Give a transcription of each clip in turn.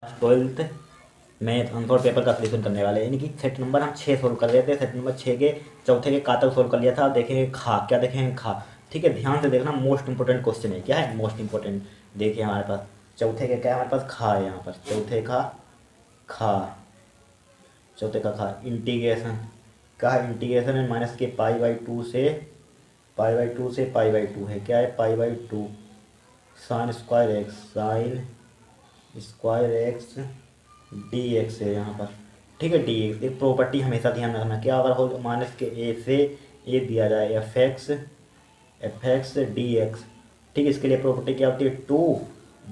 Twelfth math answer paper का solution करने वाले यानी कि सेट नंबर हम 6 सोल्व कर रहे थे। सेट नंबर 6 के चौथे के का तक सोल्व कर लिया था। देखेंगे खा, क्या देखेंगे खा। ठीक है, ध्यान से देखना, मोस्ट इंपोर्टेंट क्वेश्चन है। क्या है मोस्ट इंपोर्टेंट? देखिए हमारे पास चौथे के क्या है, हमारे पास खा है। यहाँ पर चौथे का खा, चौथे का खा इंटीग्रेशन का है। इंटीग्रेशन है माइनस के पाई/2 से पाई/2 है। क्या है पाई/2 sine square x, sine square x d x है यहाँ पर। ठीक है, डी एक्स एक प्रॉपर्टी हमेशा ध्यान रखना। क्या अगर हो माइनस के ए से ए दिया जाए एफ एक्स डी एक्स। ठीक है, इसके लिए प्रॉपर्टी क्या होती है? 2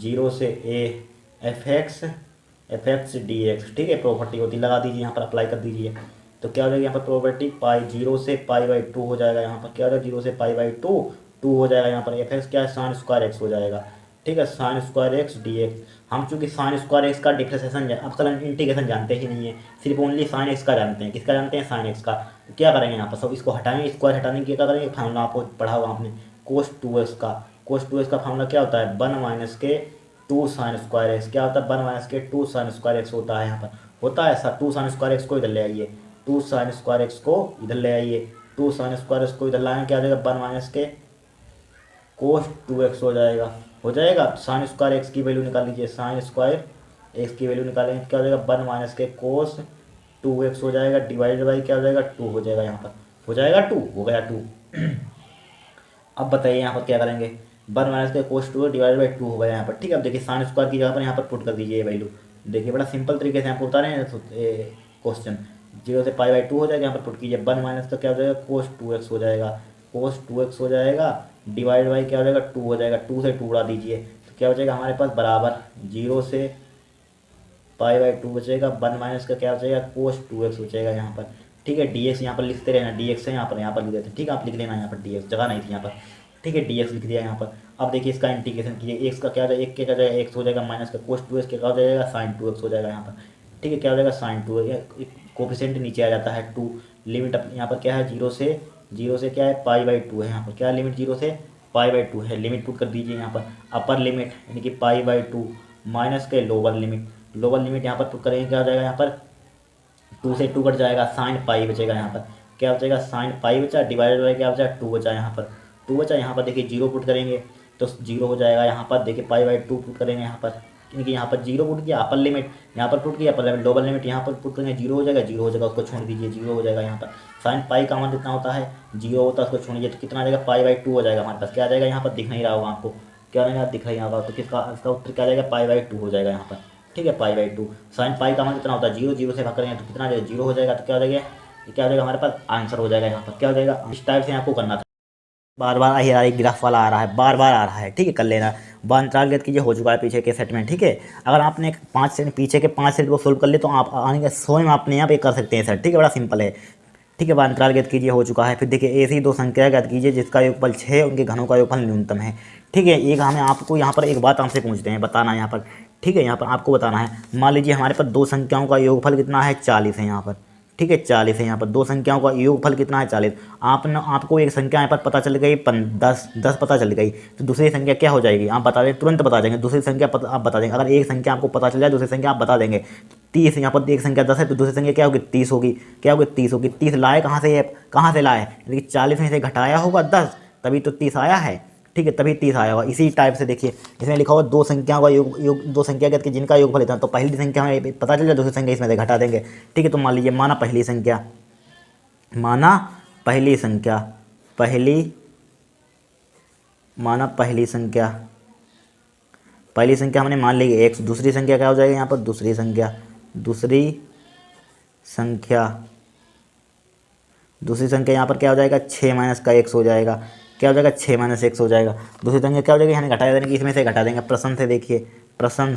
0 से A F x d x. ठीक है, प्रॉपर्टी होती है, लगा दीजिए यहाँ पर, अप्लाई कर दीजिए। तो क्या हो जाएगा यहाँ पर प्रॉपर्टी पाई 0 से पाई/2 हो जाएगा। यहाँ पर क्या हो जाएगा 0 से पाई/2 2 हो जाएगा। यहाँ पर एफ एक्स क्या है, साइन स्क्वायर एक्स हो जाएगा। ठीक है, sign square x d x. हम चूंकि साइन स्क्वायर एक्स का डिफ्रेंशिएशन अक्सर इंटीग्रेशन जानते ही नहीं है, सिर्फ ओनली साइन एक्स का जानते हैं। किसका जानते हैं? साइन एक्स का। तो क्या करेंगे यहाँ पर सब इसको हटाएंगे, स्क्वायर हटाने की क्या करेंगे? फार्मूला आपको पढ़ा हुआ आपने कोस 2x का। कोस 2x का फार्मूला क्या होता है? 1 माइनस के 2 साइन स्क्वायर एक्स। क्या होता है? 1 माइनस के 2 साइन स्क्वायर एक्स होता है। यहाँ पर होता है ऐसा। 2 साइन स्क्वायर एक्स को इधर ले आइए, 2 साइन स्क्वायर एक्स को इधर ले आइए, 2 साइन स्क्वायर एक्स को इधर लाएंगे, क्या हो जाएगा? 1 माइनस के कोस 2x हो जाएगा। हो जाएगा, साइन स्क्वायर एक्स की वैल्यू निकाल लीजिए, साइन स्क्वायर एक्स की वैल्यू निकालेंगे क्या हो जाएगा? 1 माइनस के कोस 2x हो जाएगा, डिवाइडेड बाई क्या हो जाएगा? 2 हो जाएगा। यहाँ पर हो जाएगा 2, हो गया 2। अब बताइए यहाँ पर क्या करेंगे? 1 माइनस के कोस 2 डिवाइडेड बाई 2 हो गया यहाँ पर। ठीक है, अब देखिए साइन स्क्वायर की जगह पर यहाँ पर पुट कर दीजिए ये वैल्यू। देखिए बड़ा सिंपल तरीके से आपको बता रहे हैं क्वेश्चन। 0 से पाई/2 हो जाएगा, यहाँ पर पुट कीजिए। 1 माइनस का क्या हो जाएगा? कोस 2x हो जाएगा, कोस 2x हो जाएगा, डिवाइड बाई क्या हो जाएगा? 2 हो जाएगा। 2 से 2 उड़ा दीजिए तो क्या हो जाएगा हमारे पास? बराबर 0 से पाई/2 बचेगा। 1 माइनस का क्या हो जाएगा? कोस 2x हो जाएगा यहाँ पर। ठीक है, डी एक्स यहाँ पर लिखते रहना, डी एक्स है यहाँ पर लिख देते हैं। ठीक है, आप लिख लेना यहाँ पर डी एक्स, जगह नहीं थी यहाँ पर। ठीक है, डी एक्स लिख दिया यहाँ पर। अब देखिए इसका इंटीग्रेशन कीजिए, एक्स का क्या हो जाएगा? एक क्या जाएगा? एक्स हो जाएगा, माइनस का कोस 2x क्या हो जाएगा? साइन 2x हो जाएगा यहाँ पर। ठीक है, क्या हो जाएगा? Sign 2x। कोफिशिएंट नीचे आ जाता है 2। लिमिट यहाँ पर क्या है? 0 से क्या है? पाई/2 है। यहाँ पर क्या लिमिट? 0 से पाई/2 है। लिमिट पुट कर दीजिए यहाँ पर। अपर लिमिट यानी कि पाई/2 माइनस के लोअर लिमिट यहाँ पर पुट करेंगे, क्या हो जाएगा? यहाँ पर 2 से 2 कट जाएगा, साइन पाई बचेगा। यहाँ पर क्या बचेगा? साइन पाई बचा, डिवाइडेड बाई क्या बचा? 2 बचा। यहाँ पर 2 बचा। यहाँ पर देखिए 0 पुट करेंगे तो 0 हो जाएगा। यहाँ पर देखिए पाई/2 पुट करेंगे यहाँ पर, क्योंकि यहाँ पर 0 पुट किया, अपर लिमिट यहाँ पर पुट किया, अपर लिमिट लोअर लिमिट यहाँ पर पुट करेंगे, 0 हो जाएगा। 0 हो जाएगा, उसको छोड़ दीजिए, 0 हो जाएगा। यहाँ पर साइन पाई का मान कितना होता है? 0 होता है, उसको छोड़िए तो कितना आ जाएगा? पाई/2 हो जाएगा हमारे पास। क्या आ जाएगा? यहाँ पर दिख नहीं रहा होगा आपको, क्या आ जाएगा? दिख नहीं रहा होगा तो किसका इसका उत्तर क्या आ जाएगा? पाई/2 हो जाएगा यहाँ पर। ठीक है, पाई/2। साइन पाई का मान कितना होता है? 0 से भाग करेंगे तो कितना आ जाएगा? 0 हो जाएगा। तो क्या हो जाएगा? ये क्या हो जाएगा हमारे पास? आंसर हो जाएगा। यहाँ पर क्या हो जाएगा? इस टाइप से आपको करना था। बार बार आ रही ग्राफ वाला आ रहा है, बार बार आ रहा है। ठीक है, कर लेना। अंतराल ज्ञात कीजिए, हो चुका है पीछे के सेट में। ठीक है, अगर आपने 5 सेट पीछे के 5 सेट को सोल्व कर ले तो आप आने के 100 में अपने आप ये कर सकते हैं सर। ठीक है, बड़ा सिंपल है। ठीक है, अंतराल ज्ञात कीजिए, हो चुका है। फिर देखिए ऐसी 2 संख्या ज्ञात कीजिए जिसका योगफल 6 उनके घनों का योगफल न्यूनतम है। ठीक है, एक हमें आपको यहाँ पर एक बात आपसे पूछते हैं, बताना यहाँ पर। ठीक है, यहाँ पर आपको बताना है, मान लीजिए हमारे पास 2 संख्याओं का योगफल कितना है? 40 है यहाँ पर। ठीक है, 40 है यहाँ पर। 2 संख्याओं का योगफल कितना है? 40। आपको एक संख्या यहाँ पर पता चल गई, 10 पता चल गई, तो दूसरी संख्या क्या हो जाएगी? आप बता दें, तुरंत बता देंगे। दूसरी संख्या आप बता देंगे। अगर एक संख्या आपको पता चल जाए, दूसरी संख्या आप बता देंगे। 30 यहाँ पर एक संख्या 10 है तो दूसरी संख्या क्या होगी? 30 होगी। क्या होगी? 30 होगी। 30 लाए कहाँ से? कहाँ से लाए? यानी कि 40 में से घटाया होगा 10, तभी तो 30 आया है। ठीक है, तभी 30 आया होगा। इसी टाइप से देखिए इसमें लिखा होगा 2 संख्याओं का योग 2 संख्या के जिनका योगफल इतना, तो पहली संख्या हमें पता चल जाए, दूसरी संख्या इसमें से घटा देंगे। ठीक है, तो मान लीजिए माना पहली संख्या पहली संख्या हमने मान ली x। दूसरी संख्या क्या हो जाएगी यहाँ पर? दूसरी संख्या यहाँ पर क्या हो जाएगा? 6 माइनस का x हो जाएगा। क्या हो जाएगा? 6 माइनस x हो जाएगा। दूसरी संख्या क्या हो जाएगी? यानी घटाया देंगे, इसमें से घटा देंगे। प्रश्न से देखिए, प्रश्न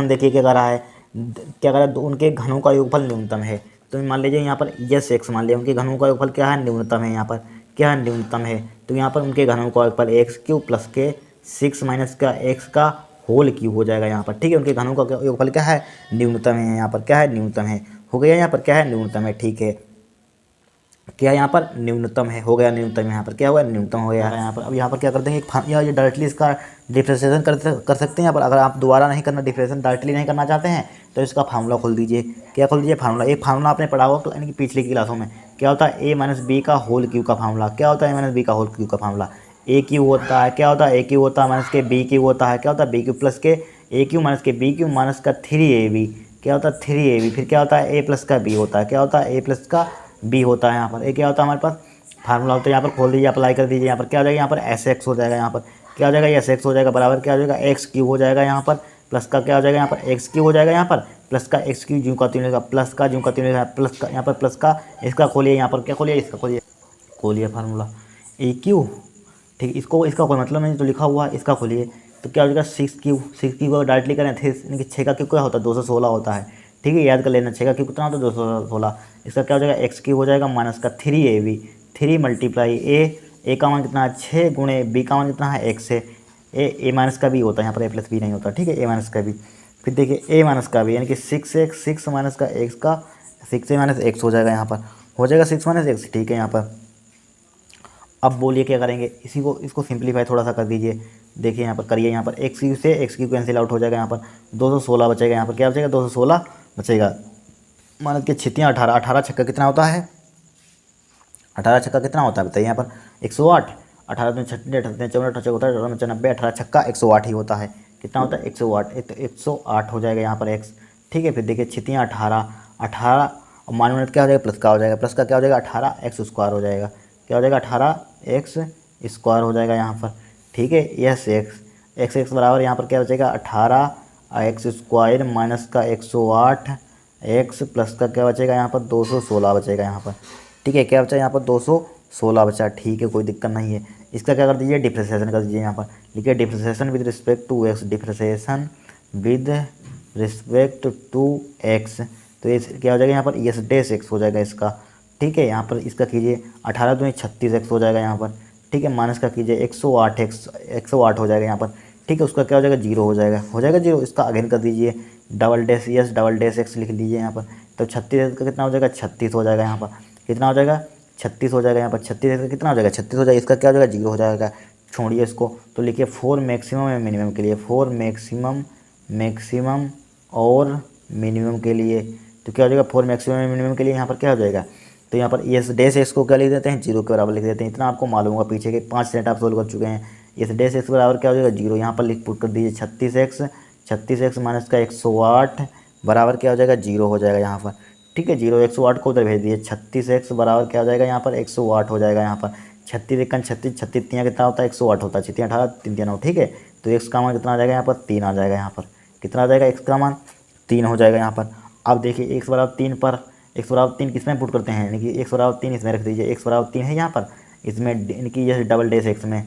देखिए क्या कर रहा है? क्या कर रहा है? उनके घनों का योगफल न्यूनतम है। तो मान लीजिए यहाँ पर यस x मान लिया, उनके घनों का योगफल क्या है? न्यूनतम है। यहाँ पर क्या है? न्यूनतम है। तो यहाँ पर उनके घनों का योगफल x³ प्लस के 6 माइनस का x का होल क्यूब हो जाएगा यहाँ पर। ठीक है, उनके घनों का योगफल क्या है? न्यूनतम है। यहाँ पर क्या है? न्यूनतम है। हो गया, यहाँ पर क्या है? न्यूनतम है। ठीक है, क्या यहाँ पर न्यूनतम है, हो गया न्यूनतम, यहाँ पर क्या हुआ न्यूनतम हो गया है यहाँ पर। अब यहाँ पर क्या करते हैं, या ये डायरेक्टली इसका डिफ्रेंशिएशन कर सकते हैं यहाँ पर। अगर आप दोबारा नहीं करना, डिफ्रेंशिएशन डायरेक्टली नहीं करना चाहते हैं तो इसका फार्मूला खोल दीजिए। क्या खोल दीजिए, फार्मूला। एक फार्मूला आपने पढ़ा होगा यानी कि पिछली क्लासों में, क्या होता है ए माइनस बी का होल क्यू का फार्मूला। क्या होता है ए माइनस बी का होल क्यू का फार्मूला, ए क्यू होता है, क्या होता है ए क्यू होता है माइनस के बी क्यू होता है, क्या होता है बी क्यू प्लस के ए क्यू माइनस के बी क्यू माइनस का 3ab, क्या होता है 3ab, फिर क्या होता है ए प्लस का बी होता है, क्या होता है ए प्लस का बी होता है। यहाँ पर ए क्या होता है हमारे पास फार्मूला होता है, यहाँ पर खोल दीजिए, अप्लाई कर दीजिए। यहाँ पर क्या हो जाएगा, यहाँ पर एस एक्स हो जाएगा, यहाँ पर क्या हो जाएगा एस एक्स हो जाएगा, बराबर क्या हो जाएगा एक्स क्यू हो जाएगा, यहाँ पर प्लस का क्या हो जाएगा, यहाँ पर एक्स क्यू हो जाएगा, यहाँ पर प्लस का एक्स क्यू जूँ का तीन का प्लस का जूँ का तीन प्लस का, यहाँ पर प्लस का इसका खोलिए, यहाँ पर क्या खोलिए इसका खोलिए फार्मूला ए क्यू, ठीक। इसको इसका कोई मतलब नहीं, तो लिखा हुआ है इसका खोलिए, तो क्या हो जाएगा 6 क्यू को डायरेक्टली करें थे, यानी कि 6 का क्यू क्या होता है 216 होता है, ठीक है, याद कर लेना 6 का क्यू कितना होता है 216। इसका क्या हो जाएगा एक्स क्यू हो जाएगा माइनस का 3ab, 3 मल्टीप्लाई ए का मान कितना है 6 गुणे बी का मान कितना है एक्स है, ए माइनस का भी होता है यहाँ पर, ए प्लस बी नहीं होता, ठीक है, ए माइनस का भी। फिर देखिए ए माइनस का भी यानी कि 6 माइनस का एक्स का 6 माइनस एक्स हो जाएगा, यहाँ पर हो जाएगा 6 माइनस एक्स, ठीक है। यहाँ पर अब बोलिए क्या करेंगे, इसी को इसको सिंप्लीफाई थोड़ा सा कर दीजिए। देखिए यहाँ पर करिए, यहाँ पर एक्स क्यू से एक्स क्यू कैंसिल आउट हो जाएगा, यहाँ पर 216 बचेगा, यहाँ पर क्या बचेगा 216 बचेगा। मान के छितियाँ 18, 18 छक्का कितना होता है, 18 छक्का कितना होता है बताइए, यहाँ पर 108, 18 में 36 38 54 होता है, 18 में 90, 18 छक्का 108 ही होता है, कितना होता है 108, तो 108 हो जाएगा यहाँ पर एक्स, ठीक है। फिर देखिए छितियाँ 18, 18 और मान मिनट क्या हो जाएगा प्लस का हो जाएगा, प्लस का क्या हो जाएगा 18 एक्स स्क्वायर हो जाएगा, क्या हो जाएगा 18 एक्स स्क्वायर हो जाएगा यहाँ पर, ठीक है। यस एक्स एक्स बराबर यहाँ पर क्या बचेगा 18 एक्स स्क्वायर माइनस का 108 एक्स प्लस का क्या बचेगा यहाँ पर 216 बचेगा यहाँ पर, ठीक है। क्या बचा यहाँ पर 216 बचा, ठीक है, कोई दिक्कत नहीं है। इसका क्या कर दीजिए डिफ्रेंशिएशन कर दीजिए, यहाँ पर लिखिए differentiation with respect to x, differentiation with respect to x, तो ये क्या हो जाएगा यहाँ पर एस डैश एक्स हो जाएगा इसका, ठीक है। यहाँ पर इसका कीजिए 18 दूनी 36 एक्स हो जाएगा यहाँ पर, ठीक है, माइनस का कीजिए 108 एक्स 108 हो जाएगा यहाँ पर, ठीक है। उसका क्या हो जाएगा जीरो हो जाएगा जीरो। इसका अगेन कर दीजिए double dash yes double dash x लिख लीजिए यहाँ पर, तो 36 का कितना हो जाएगा 36 हो जाएगा यहाँ पर, कितना हो जाएगा 36 हो जाएगा यहाँ पर, 36 का कितना हो जाएगा 36 हो जाएगा। इसका क्या हो जाएगा जीरो हो जाएगा, छोड़िए इसको, तो लिखिए 4 मैक्सिमम एंड मिनिमम के लिए, 4 मैक्सिमम और मिनिमम के लिए, तो क्या हो जाएगा 4 मैक्सिमम एंड मिनिमम के लिए यहाँ पर क्या हो जाएगा, तो यहाँ पर एस डैश एक्स को क्या लिख देते हैं जीरो के बराबर लिख देते हैं। इतना आपको मालूम होगा, पीछे के 5 सेट आप सोल्व कर चुके हैं। एस डैश एक्स बराबर क्या हो जाएगा जीरो, यहाँ पर लिख पुट कर दीजिए 36 एक्स माइनस का 108 बराबर क्या हो जाएगा जीरो हो जाएगा यहाँ पर, ठीक है। जीरो 108 को उधर भेज दिए, 36 एक्स बराबर क्या हो जाएगा यहाँ पर 108 हो जाएगा यहाँ पर, 36 एकन 36 36 तियाँ कितना होता है 108 होता है, 36 18 3 3 9, ठीक है। तो एक्स का मान कितना आ जाएगा यहाँ पर 3 आ जाएगा, यहाँ पर कितना आ जाएगा एक्स का मान 3 हो जाएगा यहाँ पर। अब देखिए एक्स बराबर 3 पर, एक्स बराबर 3 किस में पुट करते हैं, यानी कि एक्स बराबर 3 इसमें रख दीजिए, एक्स बराबर 3 है यहाँ पर, इसमें यानी कि यस डबल डैश एक्स में,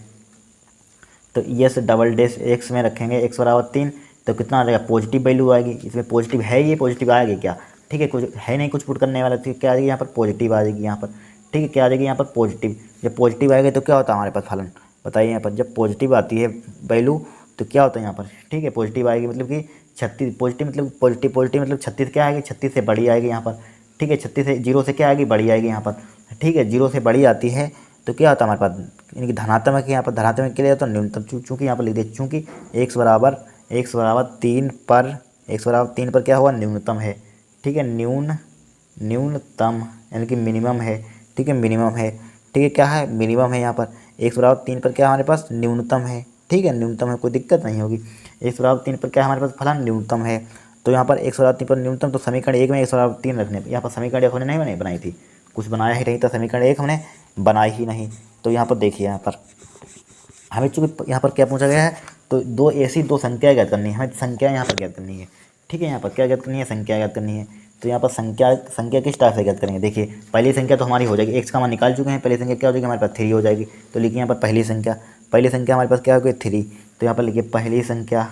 तो यस डबल डैश एक्स में रखेंगे एक्स बराबर 3, तो कितना आ जाएगा पॉजिटिव वैल्यू आएगी, इसमें पॉजिटिव है, ये पॉजिटिव आएगी क्या, ठीक है, कुछ है नहीं कुछ पुट करने वाला, तो क्या आ जाएगी यहाँ पर पॉजिटिव आ जाएगी यहाँ पर, ठीक है। क्या आ जाएगी यहाँ पर पॉजिटिव, जब पॉजिटिव आएगी तो क्या होता है हमारे पास फलन बताइए यहाँ पर, जब पॉजिटिव आती है वैल्यू तो क्या होता है यहाँ पर, ठीक है, पॉजिटिव आएगी मतलब कि 36 पॉजिटिव मतलब पॉजिटिव मतलब 36 क्या आएगी 36 से बड़ी आएगी यहाँ पर, ठीक है। 36 से जीरो से क्या आएगी बड़ी आएगी यहाँ पर, ठीक है, जीरो से बड़ी आती है तो क्या होता है हमारे पास, यानी कि धनात्मक यहाँ पर धनात्मक के लिए तो न्यूनतम, चूँकि यहाँ पर लिख दिए चूँकि एक्स बराबर 3 पर, एक्स बराबर 3 पर क्या हुआ न्यूनतम है, ठीक है, न्यूनतम यानी कि मिनिमम है, ठीक है, मिनिमम है, ठीक है, क्या है मिनिमम है यहाँ पर, एक्स बराबर 3 पर क्या हमारे पास न्यूनतम है, ठीक है, न्यूनतम है, कोई दिक्कत नहीं होगी। एक्स बराबर 3 पर क्या हमारे पास फलन न्यूनतम है, तो यहाँ पर एक्स बराबर 3 पर न्यूनतम, तो समीकरण 1 में एक्स बराबर 3 रखने, यहाँ पर समीकरण 1 हमने नहीं बनाई थी, कुछ बनाया ही नहीं था, समीकरण 1 हमने बनाई ही नहीं। तो यहाँ पर देखिए यहाँ पर हमें चूँकि यहाँ पर क्या पूछा गया है, तो दो संख्या ज्ञात करनी है, हमें संख्या यहाँ पर ज्ञात करनी है, ठीक है, यहाँ पर क्या ज्ञात करनी है संख्या ज्ञात करनी है। तो यहाँ पर संख्या किस टाइप से ज्ञात करेंगे, देखिए पहली संख्या तो हमारी हो जाएगी, एक्स का मान निकाल चुके हैं, पहली संख्या क्या हो जाएगी हमारे पास 3 हो जाएगी, तो लिखिए यहाँ पर पहली संख्या हमारे पास क्या होगी 3, तो यहाँ पर लिखिए पहली संख्या,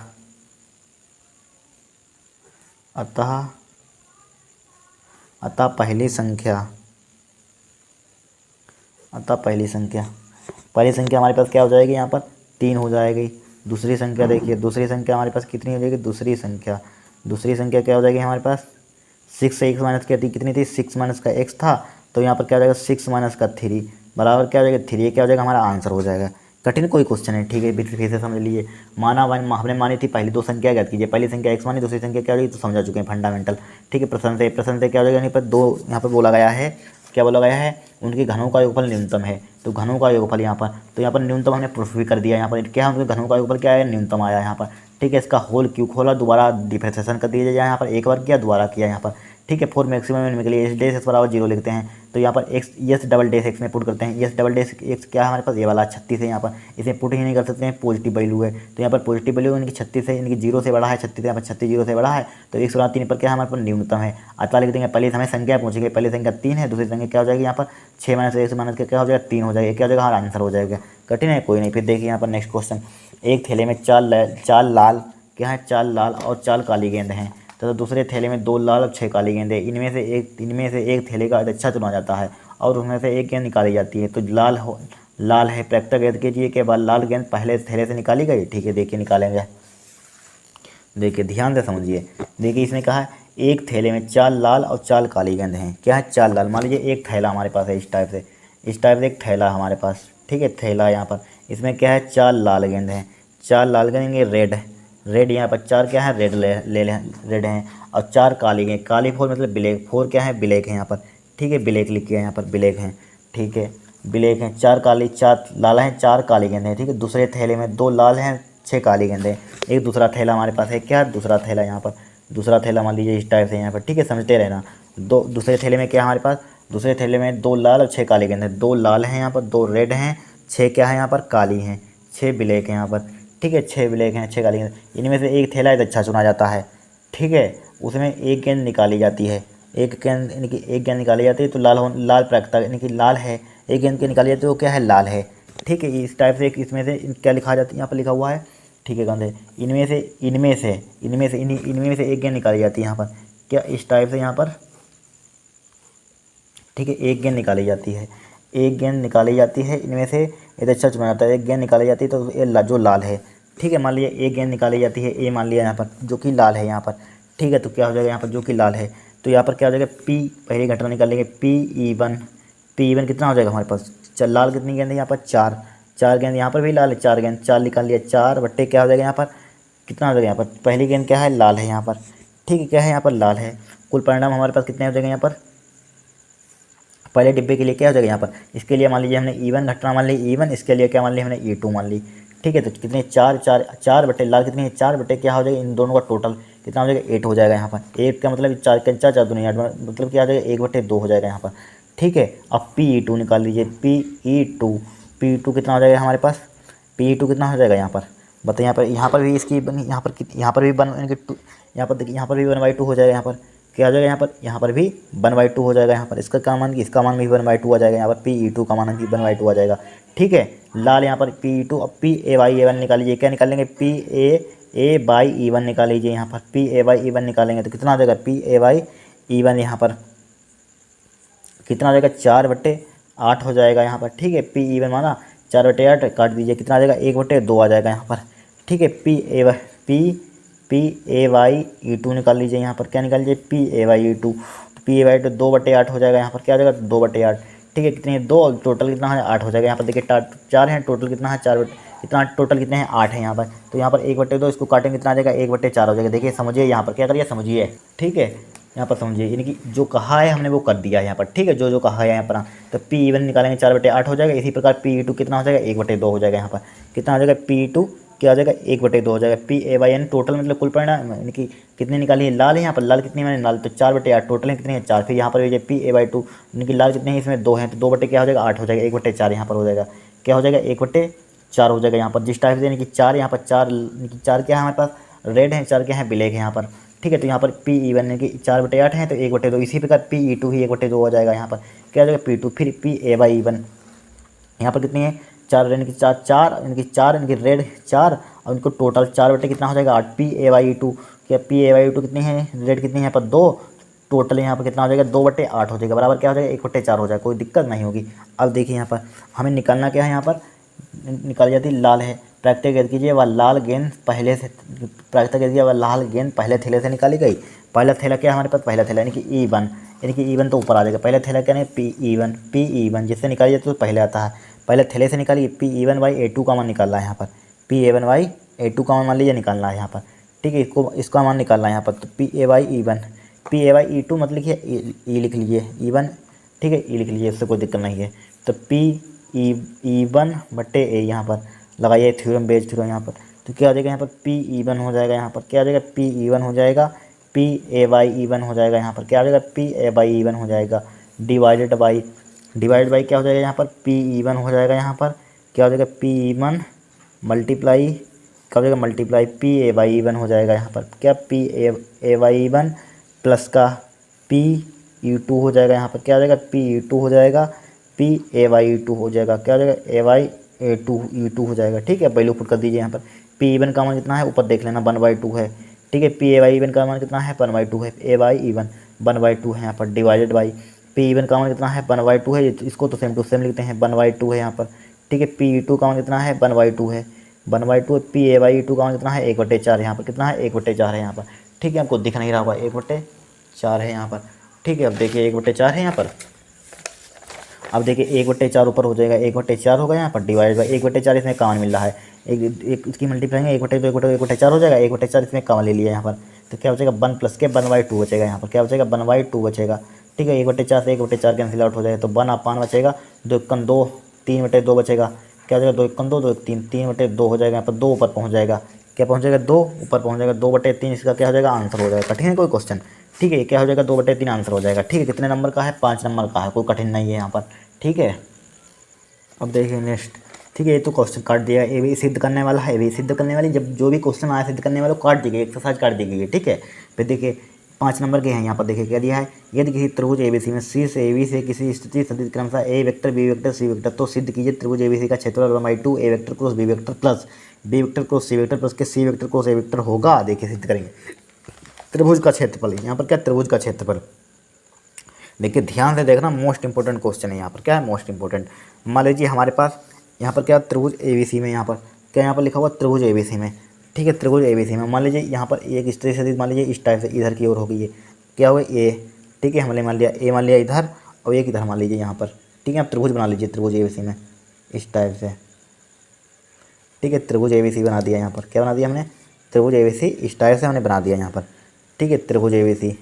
अतः पहली संख्या हमारे पास क्या हो जाएगी यहाँ पर 3 हो जाएगी। दूसरी संख्या देखिए, दूसरी संख्या हमारे पास कितनी हो जाएगी, दूसरी संख्या क्या हो जाएगी हमारे पास 6 से x माइनस कितनी थी 6 माइनस का x था, तो यहाँ पर क्या हो जाएगा 6 माइनस का 3 बराबर क्या हो जाएगा 3, ये क्या हो जाएगा हमारा आंसर हो जाएगा। कठिन कोई क्वेश्चन है, ठीक है, फिर से समझ लीजिए। हमने मानी थी पहली दो संख्या ज्ञात कीजिए, पहली संख्या x मानी, दूसरी संख्या क्या होगी तो समझा चुके हैं फंडामेंटल, ठीक है। प्रश्न से क्या हो जाएगा, यहाँ पर दो यहाँ पर बोला गया है, क्या बोला गया है, उनके घनों का योगफल न्यूनतम है, तो घनों का योगफल यहाँ पर, तो यहाँ पर न्यूनतम हमने प्रूफ भी कर दिया। यहाँ पर क्या है, उनके घनों का योगफल क्या है, न्यूनतम आया यहाँ पर, ठीक है। इसका होल क्यों खोला, दोबारा डिफरेंशिएशन कर दिया जाए, यहाँ पर एक बार किया दोबारा किया यहाँ पर, ठीक है। 4 मैक्सिमम के लिए एस डेस एक्स बराबर 0 लिखते हैं, तो यहाँ पर x S double dash x में पुट करते हैं। एस डबल डेस एक्स क्या है हमारे पास, ये वाला 36 है, यहाँ पर इसे पुट ही नहीं कर सकते हैं, पॉजिटिव वैल्यू है, तो यहाँ पर पॉजिटिव वैल्यू इनकी 36 है, इनकी 0 से बड़ा है 36, यहाँ पर 36 0 से बड़ा है, तो 103 पर क्या हमारे पास न्यूनतम है। अतः लिख देंगे, पहले हमें संख्या पूछेंगे, पहली संख्या 3 है, दूसरी संख्या क्या हो जाएगी यहाँ पर 6 माइनस 1 माइनस क्या हो जाएगा 3 हो जाएगा, क्या हो जाएगा हमारा आंसर हो जाएगा। कठिन है कोई नहीं। फिर देखिए यहाँ पर नेक्स्ट क्वेश्चन, एक थैले में चार लाल क्या है, 4 लाल और 4 काली गेंद हैं, तो दूसरे थैले में 2 लाल और 6 काली गेंदें, इनमें से एक थैले का अच्छा चुना जाता है और उसमें से एक गेंद निकाली जाती है, तो लाल है प्रैक्टिकल गेंद कीजिए के बाद लाल गेंद पहले थैले से निकाली गई, ठीक है। देखिए निकालेंगे, देखिए ध्यान से समझिए। देखिए इसने कहा एक थैले में 4 लाल और 4 काली गेंद हैं, क्या है 4 लाल, मान लीजिए एक थैला हमारे पास है इस टाइप से एक थैला हमारे पास, ठीक है, थैला यहाँ पर, इसमें क्या है 4 लाल गेंद हैं, 4 लाल गेंद रेड यहाँ पर 4 क्या है रेड हैं, और 4 काली गेंद, काली 4 मतलब ब्लैक, 4 क्या है ब्लैक है यहाँ पर, ठीक है, ब्लैक लिखिए यहाँ पर ब्लैक हैं, ठीक है, ब्लैक हैं, 4 लाल हैं 4 काली गेंद हैं, ठीक है। दूसरे थैले में 2 लाल हैं 6 काली गेंद हैं, एक दूसरा थैला हमारे पास है, क्या दूसरा थैला यहाँ पर, दूसरा थैला मान लीजिए इस टाइप से यहाँ पर, ठीक है, समझते रहना। दूसरे थैले में क्या हमारे पास, दूसरे थैले में 2 लाल और 6 काली गेंद हैं, 2 लाल हैं यहाँ पर, 2 रेड हैं, 6 क्या है यहाँ पर काली हैं, 6 ब्लैक हैं यहाँ पर, ठीक है, 6 ब्लैक हैं 6 काली गेंद, इनमें से एक थैला अच्छा चुना जाता है, ठीक है, उसमें एक गेंद निकाली जाती है, एक गेंद निकाली जाती है, तो लाल प्राकृतिक यानी कि लाल है, एक गेंद की निकाली जाती है वो क्या है लाल है, ठीक है। इस टाइप से इसमें से क्या लिखा जाती है, यहाँ पर लिखा हुआ है, ठीक है, गंदे इनमें से एक गेंद निकाली जाती है यहाँ पर, क्या इस टाइप से यहाँ पर, ठीक है, एक गेंद निकाली जाती है, इनमें से एक अच्छा चुना जाता है, एक गेंद निकाली जाती है तो ये जो लाल है, ठीक है, मान लीजिए एक गेंद निकाली जाती है, ए मान लिया यहाँ पर जो कि लाल है यहाँ पर, ठीक है, तो क्या हो जाएगा यहाँ पर जो कि लाल है, तो यहाँ पर क्या हो जाएगा पी, पहली घटना निकाल लेंगे पी ई वन कितना हो जाएगा हमारे पास, लाल कितनी गेंद है यहाँ पर 4 गेंद, यहाँ पर भी लाल है 4 गेंद, 4 निकाल लिया, 4 बट्टे क्या हो जाएगा यहाँ पर कितना हो जाएगा, यहाँ पर पहली गेंद क्या है लाल है यहाँ पर, ठीक है, क्या है यहाँ पर लाल है, कुल परिणाम हमारे पास कितने हो जाएगा यहाँ पर, पहले डिब्बे के लिए क्या हो जाएगा यहाँ पर, इसके लिए मान लीजिए हमने E1 घटना मान ली E1, इसके लिए क्या मान ली हमने E2 मान ली, ठीक है। तो कितने 4 बट्टे लाल कितनी है 4 बट्टे क्या हो जाएगा, इन दोनों का टोटल कितना हो जाएगा 8 हो जाएगा यहाँ पर, 8 का मतलब 4 दूनी 8 मतलब क्या हो जाएगा 1/2 हो जाएगा यहाँ पर, ठीक है। अब PE2 निकाल लीजिए, PE2 कितना हो जाएगा हमारे पास, PE2 कितना हो जाएगा यहाँ पर बताइए, यहाँ पर भी इसकी यहाँ पर भी यहाँ पर देखिए यहाँ पर भी 1/2 हो जाएगा, यहाँ पर क्या हो जाएगा यहाँ पर भी 1/2 हो जाएगा, यहाँ पर इसका क्या मान इसका मान भी 1/2 आ जाएगा, यहाँ पर PE2 का मान भी 1/2 आ जाएगा, ठीक है। लाल यहाँ पर PE2, अब PA/E1 निकाल लीजिए, क्या निकालेंगे PA/E1 निकाल लीजिए, यहाँ पर PA/E1 निकालेंगे तो कितना हो जाएगा PA/E1 यहाँ पर कितना हो जाएगा 4/8 हो जाएगा यहाँ पर, ठीक है। PE1 माना 4/8 काट दीजिए, कितना आ जाएगा 1/2 आ जाएगा यहाँ पर, ठीक है। PA/E2 निकाल लीजिए, यहाँ पर क्या निकाल लीजिए PA/E2, PA/2 2/8 हो जाएगा, यहाँ पर क्या हो जाएगा 2/8, ठीक है। कितने 2 टोटल कितना है 8 हो जाएगा, यहाँ पर देखिए 4 हैं टोटल कितना है 4 कितना टोटल कितने हैं 8 है यहाँ पर, तो यहाँ पर 1/2 इसको काटेंगे कितना आ जाएगा 1/4 हो जाएगा। देखिए समझिए यहाँ पर क्या करिए समझिए, ठीक है, यहाँ पर समझिए यानी कि जो कहा है हमने वो कर दिया है यहाँ पर, ठीक है, जो कहा है यहाँ पर, तो PE1 निकालेंगे 4/8 हो जाएगा, इसी प्रकार PE2 कितना हो जाएगा 1/2 हो जाएगा, यहाँ पर कितना हो जाएगा PE2 क्या हो जाएगा 1/2 हो जाएगा। PA/N टोटल मतलब कुल परिणाम यानी कि कितने निकाली है लाल है, यहाँ पर लाल कितनी मैंने लाल तो 4/8 टोटल है कितनी है 4, फिर यहाँ पर PA/2 यानी कि लाल कितने हैं इसमें 2 हैं, तो 2 बटे क्या हो जाएगा 8 हो जाएगा, 1/4 यहाँ पर हो जाएगा, क्या हो जाएगा 1/4 हो जाएगा यहाँ पर, जिस टाइप से यानी कि 4 यहाँ पर 4 क्या है हमारे पास रेड है, 4 क्या है ब्लैक है यहाँ पर, ठीक है। तो यहाँ पर PE1 यानी कि 4/8 है तो 1/2, इसी प्रकार PE2 ही 1/2 हो जाएगा, यहाँ पर क्या हो जाएगा P2, फिर PA/E1 यहाँ पर कितनी है 4 यानी कि 4 यानी कि रेड 4 और इनको टोटल 4 बटे कितना हो जाएगा 8, PA/E2 क्या PA/E2 कितनी है रेड कितनी है यहाँ पर 2, टोटल यहाँ पर कितना हो जाएगा 2/8 हो जाएगा, बराबर क्या हो जाएगा 1/4 हो जाएगा, कोई दिक्कत नहीं होगी। अब देखिए यहाँ पर हमें निकालना क्या है, यहाँ पर निकाली जाती लाल है, प्रैक्टिकल गेंद कीजिए वह लाल गेंद पहले से पहले थैले से निकाली गई, पहला थैला क्या है हमारे पास पहला थैला यानी कि यानी कि E1 तो ऊपर आ जाएगा। पहले थैला क्या नहीं P E1 जिससे निकालिए तो पहले आता है, पहले थैले से निकालिए P E1/A2 का मान निकालना है यहाँ पर, P A1/A2 का मान लीजिए निकालना है यहाँ पर, ठीक है। इसका मान निकालना है यहाँ पर, तो PA/E1 मतलब कि E लिख लीजिए E1, ठीक है, E लिख लीजिए, इससे कोई दिक्कत नहीं है। तो PE1/A यहाँ पर लगाइए थ्योरम बेस्ड थ्योरम यहाँ पर, तो क्या हो जाएगा यहाँ पर PE1 हो जाएगा, यहाँ पर क्या हो जाएगा PE1 हो जाएगा, PA/E1 हो जाएगा, यहाँ पर क्या हो जाएगा PA/E1 हो जाएगा, डिवाइडेड बाई क्या हो जाएगा यहाँ पर PE1 हो जाएगा, यहाँ पर क्या हो जाएगा PE1 मल्टीप्लाई क्या हो जाएगा मल्टीप्लाई PA/E1 हो जाएगा, यहाँ पर क्या PA/E1 प्लस का PE2 हो जाएगा, यहाँ पर क्या हो जाएगा PE2 हो जाएगा, PA/E2 हो जाएगा, क्या हो जाएगा A/E2 हो जाएगा, ठीक है। वैल्यू पुट कर दीजिए यहाँ पर। PE1 का मान कितना है ऊपर देख लेना 1/2 है, ठीक है। PA/E1 का मान कितना है 1/2 है, A/E1 1/2 है यहाँ पर, डिवाइडेड बाई PE1 का मान कितना है 1/2 है, इसको तो सेम टू सेम लिखते हैं 1/2 है यहाँ पर, ठीक है। PE2 का मान कितना है 1/2 है, 1/2 PA/E2 का मान कितना है 1/4 यहाँ पर, कितना है 1/4 है यहाँ पर, ठीक है। हमको दिख नहीं रहा होगा 1/4 है यहाँ पर, ठीक है। अब देखिए 1/4 है यहाँ पर, अब देखिए 1/4 ऊपर हो जाएगा, 1/4 होगा यहाँ पर, डिवाइड बाई 1/4 इसमें कॉमन मिल रहा है, एक इसकी मल्टीप्लाई 1/4 हो जाएगा, 1/4 इसमें कॉमन ले लिया यहाँ पर, तो क्या बचेगा 1 प्लस के 1/2 बचेगा, यहाँ पर क्या बचेगा 1/2 बचेगा, ठीक है। 1/4 से 1/4 कैंसिल आउट हो जाएगा, तो 1/2 बचेगा, 2 1 2 3/2 बचेगा, क्या हो जाएगा 2 1 2 2 3 3/2 हो जाएगा, यहाँ पर 2 ऊपर पहुँच जाएगा, क्या पहुँच जाएगा 2 ऊपर पहुँच जाएगा, 2/3 इसका क्या हो जाएगा आंसर हो जाएगा। कठिन है कोई क्वेश्चन, ठीक है, क्या हो जाएगा 2/3 आंसर हो जाएगा, ठीक है। कितने नंबर का है 5 नंबर का है, कोई कठिन नहीं है यहाँ पर, ठीक है। अब देखिए नेक्स्ट, ठीक है, ये तो क्वेश्चन काट दिया, ए भी सिद्ध करने वाला है, ए भी सिद्ध करने वाली, जब जो भी क्वेश्चन आया सिद्ध करने वाला काट दी गई, एक्सरसाइज काट दी गई है, ठीक है। फिर देखिए 5 नंबर के हैं यहाँ पर, देखिए क्या दिया है, यदि किसी त्रिभुज ABC में C से AB से किसी स्थिति सदिश क्रमशः A vector B vector C vector, तो सिद्ध कीजिए त्रिभुज ABC का क्षेत्रफल 1/2 A vector cross B vector plus B vector cross C vector plus के C vector cross A vector होगा। देखिए सिद्ध करेंगे त्रिभुज का क्षेत्रफल, यहाँ पर क्या त्रिभुज का क्षेत्रफल, देखिए ध्यान से देखना, मोस्ट इंपॉर्टेंट क्वेश्चन है यहाँ पर, क्या है मोस्ट इंपॉर्टेंट। मान लीजिए हमारे पास यहाँ पर क्या त्रिभुज ABC में, यहाँ पर क्या यहाँ पर लिखा हुआ त्रिभुज ABC में, ठीक है। त्रिभुज ABC में मान लीजिए यहाँ पर एक स्त्री सदिश मान लीजिए इस टाइप से इधर की ओर होगी, ये क्या हुआ A, ठीक है। हमने मान लिया A मान लिया इधर और एक इधर मान लीजिए यहाँ पर, ठीक है। आप त्रिभुज बना लीजिए त्रिभुज ABC में इस टाइप से, ठीक है। त्रिभुज ABC बना दिया, यहाँ पर क्या बना दिया हमने त्रिभुज ABC इस टाइप से हमने बना दिया यहाँ पर, ठीक है। त्रिभुज ABC,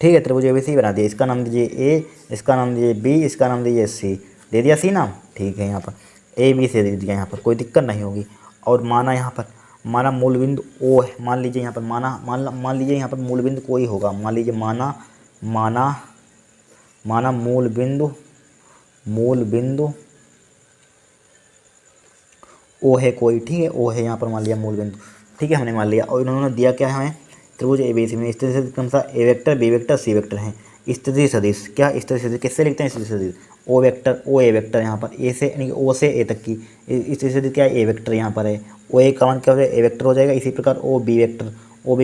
ठीक है, त्रिभुज ABC बना दिया, इसका नाम दीजिए A, इसका नाम दीजिए B, इसका नाम दीजिए C, दे दिया C नाम, ठीक है। यहाँ पर AB से दे दिया, यहाँ पर कोई दिक्कत नहीं होगी। और माना यहाँ पर माना मूल बिंदु O है, मान लीजिए यहाँ पर मान लीजिए यहाँ पर मूल बिंदु कोई होगा, मान लीजिए माना मूल बिंदु O है कोई, ठीक है, O है यहाँ पर मान लिया मूल बिंदु, ठीक है, हमने मान लिया। और इन्होंने दिया क्या है हमें त्रिभुज ABC में स्थिति सदिश क्रमशः A vector B vector C vector हैं। स्थिति सदिश क्या स्थिति सदिश किससे लिखते हैं स्थिति सदिश O vector O A vector, यहाँ पर A से यानी O से A तक की स्थिति सदिश क्या है A वेक्टर, यहाँ पर है OA का मान क्या हो जाएगा A वेक्टर हो जाएगा। इसी प्रकार O B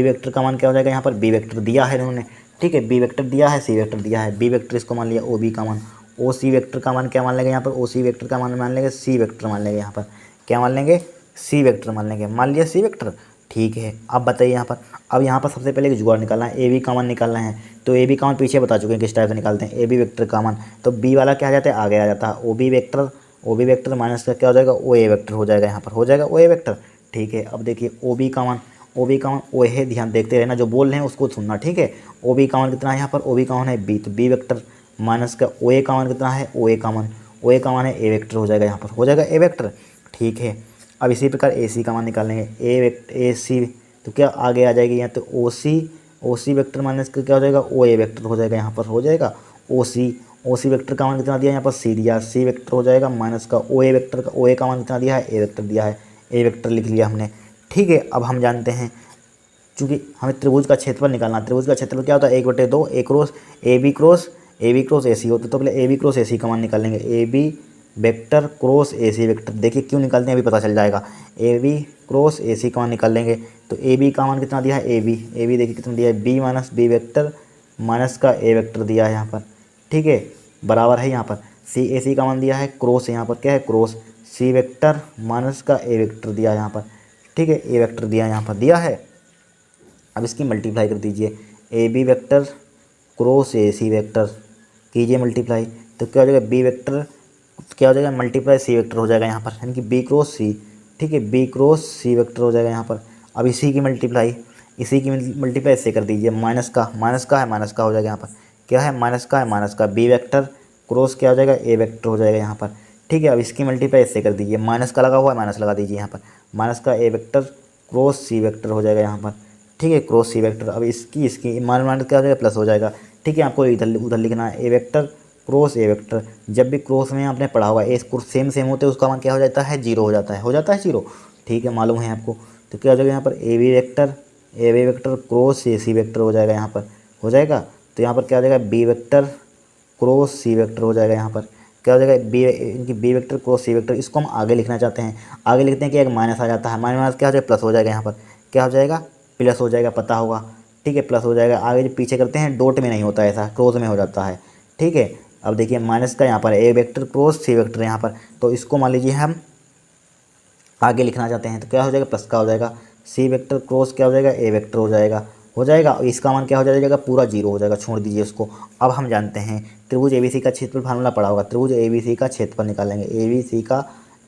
वेक्टर का मान क्या हो जाएगा, यहाँ पर B वेक्टर दिया है इन्होंने, ठीक है। B वेक्टर दिया है, C वेक्टर दिया है, B वेक्टर इसको मान लिया OB का मान, OC वेक्टर का मान क्या मान लेंगे यहाँ पर OC वेक्टर का मान लेंगे C वेक्टर मान लेंगे, यहाँ पर क्या मान लेंगे C वेक्टर मान लेंगे, मान लिया C वेक्टर, ठीक है। अब बताइए यहाँ पर, अब यहाँ पर सबसे पहले एक जुगाड़ निकालना है, AB का मान निकालना है। तो AB का मान पीछे बता चुके हैं किस टाइप से निकालते हैं, AB वेक्टर का मान, तो B वाला क्या आ जाता है आगे आ जाता है OB वेक्टर माइनस का क्या हो जाएगा OA वेक्टर हो जाएगा, यहाँ पर हो जाएगा OA वेक्टर, ठीक है। अब देखिए OB का मान O है, ध्यान देखते रहना, जो बोल रहे हैं उसको सुनना, ठीक है। OB का मान कितना है यहाँ पर OB का मान है B, तो B वेक्टर माइनस का OA का मान कितना है OA का मान है A वेक्टर हो जाएगा, यहाँ पर हो जाएगा A वेक्टर, ठीक है। अब इसी प्रकार AC का मान निकालेंगे AC, तो क्या आगे आ जाएगी यहाँ, तो OC वेक्टर माइनस का क्या हो जाएगा OA वेक्टर हो जाएगा, यहाँ पर हो जाएगा OC वेक्टर का मान कितना दिया यहाँ पर C दिया, C वेक्टर हो जाएगा माइनस का OA वेक्टर का OA का मान कितना दिया है A वेक्टर दिया है, A वेक्टर लिख लिया हमने, ठीक है। अब हम जानते हैं चूँकि हमें त्रिभुज का क्षेत्रफल निकालना, त्रिभुज का क्षेत्रफल क्या होता है 1/2 A cross AB cross AC होता है, तो पहले AB क्रॉस AC का मान निकालेंगे, AB vector cross AC vector, देखिए क्यों निकालते हैं अभी पता चल जाएगा। AB क्रॉस AC का मान निकाल लेंगे, तो AB का मान कितना दिया है AB देखिए कितना दिया है B minus B vector minus का A वेक्टर दिया है यहाँ पर, ठीक है, बराबर है यहाँ पर AC का मान दिया है क्रॉस, यहाँ पर क्या है क्रॉस C वेक्टर माइनस का A वेक्टर दिया है यहाँ पर, ठीक है, A वेक्टर दिया यहाँ पर दिया है। अब इसकी मल्टीप्लाई कर दीजिए, AB vector cross A C vector कीजिए मल्टीप्लाई, तो क्या हो जाएगा बी वेक्टर क्या हो जाएगा मल्टीप्लाई सी वेक्टर हो जाएगा यहाँ पर, यानी कि बी क्रॉस सी, ठीक है, बी क्रॉस सी वेक्टर हो जाएगा यहाँ पर। अब इसी की मल्टीप्लाई इससे कर दीजिए, माइनस का है माइनस का हो जाएगा यहाँ पर, क्या है माइनस का है माइनस का, बी वेक्टर क्रॉस क्या हो जाएगा ए वेक्टर हो जाएगा यहाँ पर, ठीक है। अब इसकी मल्टीप्लाई इससे कर दीजिए, माइनस का लगा हुआ है माइनस लगा दीजिए यहाँ पर, माइनस का ए वेक्टर क्रॉस सी वेक्टर हो जाएगा यहाँ पर, ठीक है, क्रॉस सी वेक्टर। अब इसकी माइनस क्या हो जाएगा प्लस हो जाएगा, ठीक है। आपको इधर उधर लिखना है ए वेक्टर क्रॉस ए वेक्टर, जब भी क्रॉस में आपने पढ़ा हुआ है ए सेम होते हैं उसका मान क्या हो जाता है जीरो हो जाता है जीरो, ठीक है, मालूम है आपको। तो क्या हो जाएगा यहाँ पर A B vector cross A C vector हो जाएगा यहाँ पर, हो जाएगा। तो यहाँ पर क्या हो जाएगा B vector cross C vector हो जाएगा यहाँ पर, क्या हो जाएगा B vector cross C vector. इसको हम आगे लिखना चाहते हैं, आगे लिखते हैं कि एक माइनस आ जाता है, माइनस क्या हो जाएगा प्लस हो जाएगा यहाँ पर, क्या हो जाएगा प्लस हो जाएगा, पता होगा, ठीक है, प्लस हो जाएगा। आगे जो पीछे करते हैं डॉट में नहीं होता है, ऐसा क्रॉस में हो जाता है, ठीक है। अब देखिए माइनस का यहाँ पर ए वेक्टर क्रॉस सी वेक्टर यहाँ पर, तो इसको मान लीजिए हम आगे लिखना चाहते हैं, तो क्या हो जाएगा प्लस का हो जाएगा, सी वेक्टर क्रॉस क्या हो जाएगा ए वेक्टर हो जाएगा, और इसका मान क्या हो जाएगा पूरा जीरो हो जाएगा, छोड़ दीजिए उसको। अब हम जानते हैं त्रिभुज एबीसी का क्षेत्रफल फार्मूला पड़ा होगा, त्रिभुज एबीसी का क्षेत्रफल निकालेंगे,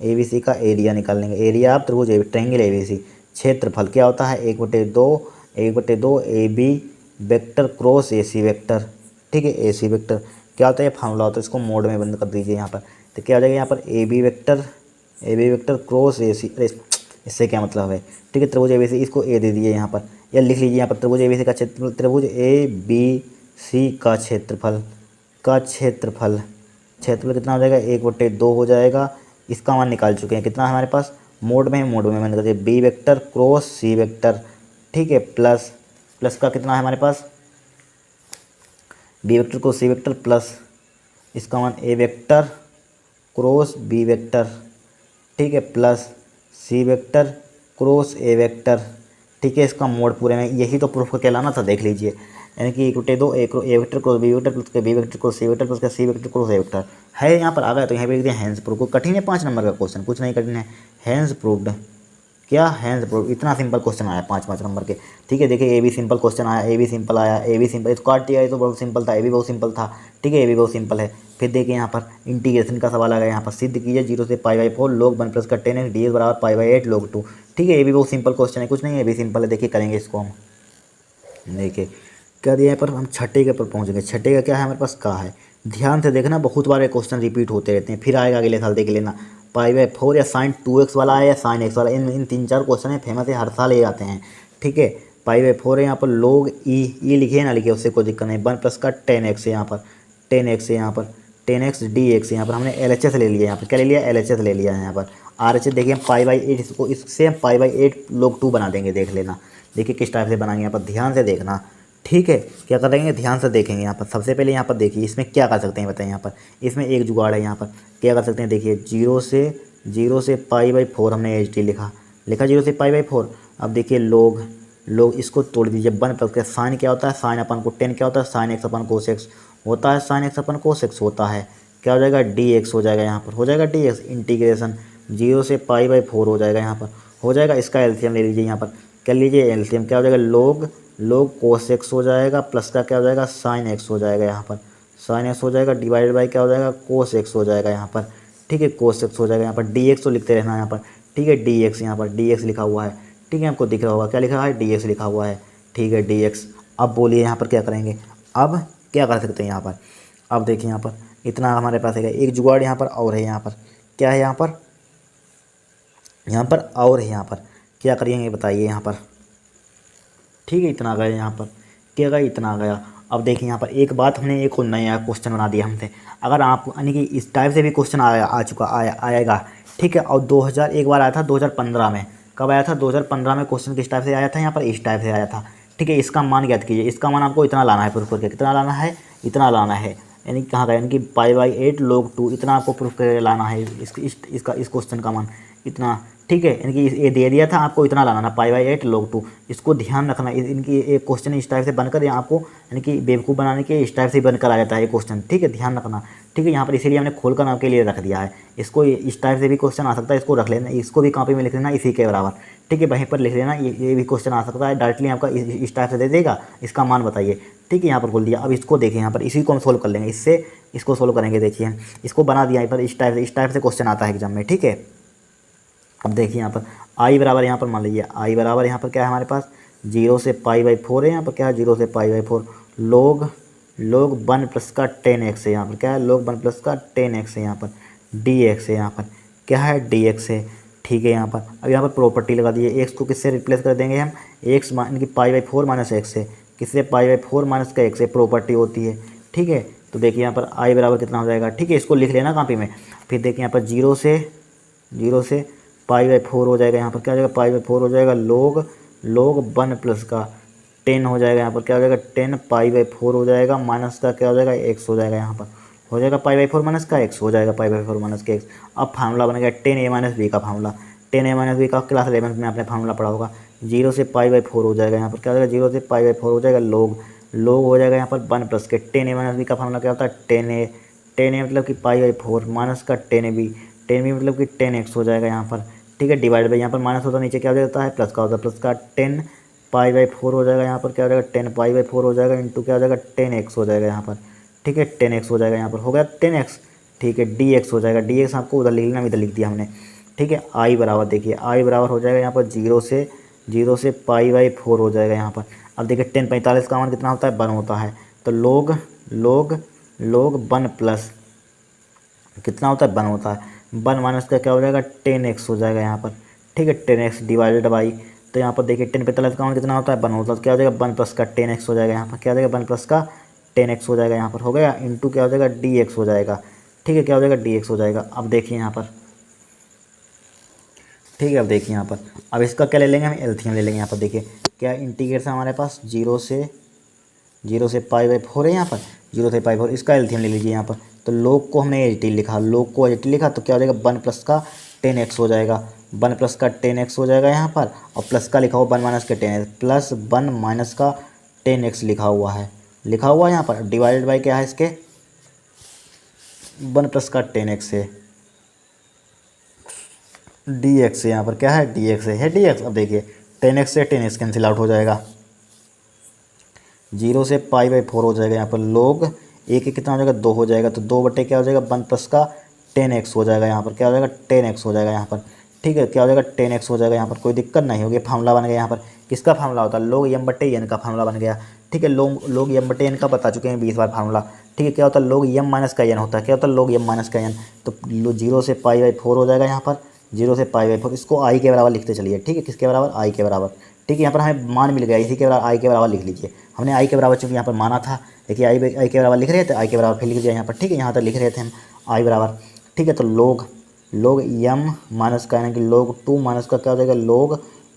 एबीसी का एरिया निकालेंगे, एरिया आप त्रिभुज ट्रायंगल एबीसी, क्षेत्रफल क्या होता है 1/2 A B vector cross A C vector, ठीक है, ए सी वेक्टर क्या होता है फार्मूला होता है, इसको मोड में बंद कर दीजिए यहाँ पर। तो क्या हो जाएगा यहाँ पर A B vector cross A C, इससे क्या मतलब है, ठीक है, त्रिभुज एबीसी इसको ए दे दीजिए यहाँ पर, या लिख लीजिए यहाँ पर त्रिभुज एबीसी का क्षेत्रफल, त्रिभुज ए बी सी का क्षेत्रफल कितना हो जाएगा 1/2 हो जाएगा। इसका मान निकाल चुके हैं, कितना हमारे पास मोड में मैंने कर दिया B vector cross C vector, ठीक है, प्लस का कितना है हमारे पास B vector cross C vector plus इसका मान A vector cross B vector, ठीक है, plus C vector cross A vector, ठीक है। इसका मोड पूरे में यही तो प्रूफ का कहलाना था, देख लीजिए, यानी कि 1/2 A vector cross B vector plus B vector cross C vector plus C vector cross A vector है। यहाँ पर आ गया तो यहाँ पे लिख दिया हैंस प्रूफ। को कठिन है 5 नंबर का क्वेश्चन, कुछ नहीं कठिन है, हैंस प्रूफ्ड, क्या हैंस प्रूफ, इतना सिंपल क्वेश्चन आया 5 नंबर के, ठीक है। देखिए ए भी सिंपल क्वेश्चन आया, ए भी सिंपल आया, ए भी सिंपल, इसको काट दिया, ये तो बहुत सिंपल था, ए भी बहुत सिंपल था, ठीक है, ए भी बहुत सिंपल है। फिर देखिए यहाँ पर इंटीग्रेशन का सवाल आ गया, यहाँ पर सिद्ध कीजिए 0 से π/4 log 1 प्लस का 10x ds बराबर π/8 log 2, ठीक है, ये भी बहुत सिंपल क्वेश्चन है, कुछ नहीं है, ये भी सिंपल है। देखिए करेंगे इसको हम, देखिए क्या दिया यहाँ पर, हम छठे के पर पहुँच गए। छठे का क्या है हमारे पास का है, ध्यान से देखना, बहुत बार क्वेश्चन रिपीट होते रहते हैं, फिर आएगा अगले साल देख लेना। π/4 या sin 2x वाला है या sin x वाला, इन 3-4 क्वेश्चन है फेमस है, हर साल ये आते हैं, ठीक है। π/4 है यहाँ पर log ई लिखिए ना लिखिए उससे कोई दिक्कत नहीं, 1 प्लस का 10x है यहाँ पर, 10x dx यहाँ पर हमने LHS ले लिया, यहाँ पर क्या ले लिया LHS ले लिया है यहाँ पर। RHS देखिए हम π/8 इससे हम π/8 log 2 बना देंगे, देख लेना, देखिए किस टाइप से बनाएंगे, यहाँ पर ध्यान से देखना, ठीक है। क्या करेंगे ध्यान से देखेंगे, यहाँ पर सबसे पहले यहाँ पर देखिए इसमें क्या कर सकते हैं बताएं, यहाँ पर इसमें एक जुगाड़ है, यहाँ पर क्या कर सकते हैं, देखिए 0 से π/4 हमने एच डी लिखा 0 से π/4। अब देखिए लोग इसको तोड़ दीजिए, 1 प्लस का साइन क्या होता है, साइन अपन को 10 क्या होता है, साइन x अपन कोस x होता है, साइन x अपन कोस x होता है, क्या हो जाएगा dx हो जाएगा, यहाँ पर हो जाएगा dx, इंटीग्रेशन 0 से π/4 हो जाएगा, यहाँ पर हो जाएगा। इसका एलसीएम ले लीजिए, यहाँ पर क्या लीजिए एलसीएम, क्या हो जाएगा लोग कोस x हो जाएगा, प्लस का क्या हो जाएगा साइन x हो जाएगा, यहाँ पर साइन x हो जाएगा, डिवाइडेड बाई क्या हो जाएगा कोस x हो जाएगा, यहाँ पर, ठीक है, कोस x हो जाएगा। यहाँ पर dx तो लिखते रहना यहाँ पर, ठीक है, dx यहाँ पर dx लिखा हुआ है, ठीक है, आपको दिख रहा होगा क्या लिखा है dx लिखा हुआ है, ठीक है, dx। अब बोलिए यहाँ पर क्या करेंगे, अब क्या कर सकते हैं यहाँ पर, अब देखिए यहाँ पर इतना हमारे पास है, एक जुगाड़ यहाँ पर और है, यहाँ पर क्या है, यहाँ पर और है, यहाँ पर क्या करिएंगे बताइए यहाँ पर, ठीक है, इतना आ गया यहाँ पर, क्या गया इतना आ गया। अब देखिए यहाँ पर एक बात, हमने एक नया क्वेश्चन बना दिया हमसे, अगर आप यानी कि इस टाइप से भी क्वेश्चन आएगा, ठीक है। और 2000 एक बार आया था 2015 में, कब आया था 2015 में क्वेश्चन किस टाइप से आया था, यहाँ पर इस टाइप से आया था, ठीक है। इसका मान ज्ञात कीजिए, इसका मान आपको इतना लाना है प्रूफ करके, कितना लाना है, इतना लाना है, यानी कहाँ का, यानी कि π/8 log 2 इतना आपको प्रूफ करके लाना है, इस क्वेश्चन का मान इतना, ठीक है, इनकी ये दे दिया था आपको इतना लाना पाई/8 log 2। इसको ध्यान रखना, इनकी एक क्वेश्चन इस टाइप से बनकर यहाँ आपको यानी कि बेवकूफ़ बनाने के इस टाइप से बनकर आ जाता है ये क्वेश्चन, ठीक है, ध्यान रखना। ठीक है, यहाँ पर इसीलिए हमने खोलकर आपके लिए रख दिया है। इसको इस टाइप से भी क्वेश्चन आ सकता है, इसको रख लेना, इसको भी कॉपी में लिख लेना इसी के बराबर। ठीक है, वहीं पर लिख लेना, ये भी क्वेश्चन आ सकता है, डायरेक्टली आपका इस टाइप से दे देगा, इसका मान बताइए। ठीक है, यहाँ पर खोल दिया। अब इसको देखिए, यहाँ पर इसी को हम सोल्व कर लेंगे, इससे इसको सोल्व करेंगे। देखिए इसको बना दिया यहाँ पर, इस टाइप से क्वेश्चन आता है एग्जाम में। ठीक है, अब देखिए यहाँ पर आई बराबर, यहाँ पर मान लीजिए आई बराबर यहाँ पर क्या है हमारे पास 0 से पाई/4 है। यहाँ पर क्या है 0 से पाई/4 log 1 प्लस का 10x है। यहाँ पर क्या है log 1 प्लस का 10x है। यहाँ पर dx है, यहाँ पर क्या है dx है। ठीक है, यहाँ पर अब यहाँ पर प्रॉपर्टी लगा दी है। x को किससे रिप्लेस कर देंगे हम, x इनकी पाई/4 माइनस x है। किससे पाई/4 माइनस का x से प्रॉपर्टी होती है। ठीक है, तो देखिए यहाँ पर आई बराबर कितना हो जाएगा। ठीक है, इसको लिख लेना कॉपी में। फिर देखिए यहाँ पर 0 से पाई/4 हो जाएगा। यहाँ पर क्या हो जाएगा पाई/4 हो जाएगा log 1 प्लस का 10 हो जाएगा। यहाँ पर क्या हो जाएगा 10 पाई/4 हो जाएगा, माइनस का क्या हो जाएगा x हो जाएगा। यहाँ पर हो जाएगा पाई/4 माइनस का x हो जाएगा, पाई/4 माइनस का x। अब फार्मूला बन गया 10a - b का फार्मूला। 10a - b का क्लास 11 में आपने फार्मूला पढ़ा होगा। 0 से पाई/4 हो जाएगा। यहाँ पर क्या हो जाएगा 0 से पाई/4 हो जाएगा log हो जाएगा यहाँ पर 1 प्लस के 10a - b का फार्मूला क्या होता है 10a मतलब कि पाई/4 माइनस का 10b मतलब कि 10x हो जाएगा यहाँ पर। ठीक है, डिवाइड बाई यहाँ पर माइनस होता है, नीचे क्या हो जाता है प्लस का होता है, प्लस का 10 पाई/4 हो जाएगा। यहाँ पर क्या हो जाएगा 10 पाई/4 हो जाएगा, इंटू क्या हो जाएगा 10x हो जाएगा यहाँ पर। ठीक है, 10x हो जाएगा, यहाँ पर हो गया 10x। ठीक है, dx हो जाएगा, dx आपको उधर लिख लेना, इधर लिख दिया हमने। ठीक है, आई बराबर देखिए आई बराबर हो जाएगा यहाँ पर 0 से पाई/4 हो जाएगा यहाँ पर। अब देखिए 10 45 का मान कितना होता है 1 होता है, तो log 1 प्लस कितना होता है 1 होता है। 1 माइनस का क्या हो जाएगा 10x हो जाएगा यहाँ पर। ठीक है, 10x डिवाइडेड बाई, तो यहाँ पर देखिए 10 45 का मान कितना होता है 1 होता है, तो क्या हो जाएगा 1 प्लस का 10x हो जाएगा यहाँ पर। क्या हो जाएगा 1 प्लस का 10x हो जाएगा यहाँ पर, हो गया इंटू क्या हो जाएगा dx हो जाएगा। ठीक है, क्या हो जाएगा dx हो जाएगा। अब देखिए यहाँ पर, ठीक है, अब देखिए यहाँ पर, अब इसका क्या ले लेंगे हम एलसीएम ले लेंगे। यहाँ पर देखिए क्या इंटीग्रेशन हमारे पास 0 से पाई/4 है। यहाँ पर 0 से पाई/4, इसका एलसीएम ले लीजिए यहाँ पर। तो log को हमने एच टी लिखा, log को एच टी लिखा, तो क्या हो जाएगा 1 प्लस का 10x हो जाएगा, 1 प्लस का 10x हो जाएगा यहाँ पर। और प्लस का लिखा हुआ 1 माइनस का 10x, प्लस 1 माइनस का 10x लिखा हुआ है यहाँ पर। डिवाइडेड बाई क्या है इसके 1 प्लस का 10x है, dx है यहाँ पर, क्या है dx है dx। अब देखिए 10x से 10x कैंसिल आउट हो जाएगा, 0 से पाई/4 हो जाएगा यहाँ पर। log एक कितना हो जाएगा 2 हो जाएगा, तो 2 बटे क्या हो जाएगा 1 प्लस का 10x हो जाएगा यहाँ पर। क्या हो जाएगा 10x हो जाएगा यहाँ पर। ठीक है, क्या हो जाएगा 10x हो जाएगा यहाँ पर, कोई दिक्कत नहीं होगी। फार्मूला बन गया यहाँ पर, किसका फार्मूला होता है log m/n का फार्मूला बन गया। ठीक है, log m/n का बता चुके हैं 20 बार फार्मूला। ठीक है, क्या होता है log m माइनस का n होता है। क्या होता है log m माइनस का n, तो 0 से पाई/4 हो जाएगा यहाँ पर, 0 से पाई/4। इसको आई के बराबर लिखते चलिए। ठीक है, किसके बराबर आई के बराबर। ठीक है, यहाँ पर हमें मान मिल गया, इसी के बराबर आई के बराबर लिख लीजिए। हमने आई के बराबर चूँकि यहाँ पर माना था, देखिए आई के बराबर लिख रहे थे, आई के बराबर फिर लिख दिया यहाँ पर। ठीक है, यहाँ तक लिख रहे थे हम आई बराबर। ठीक है, तो log m माइनस का यानी कि log 2 माइनस का क्या हो जाएगा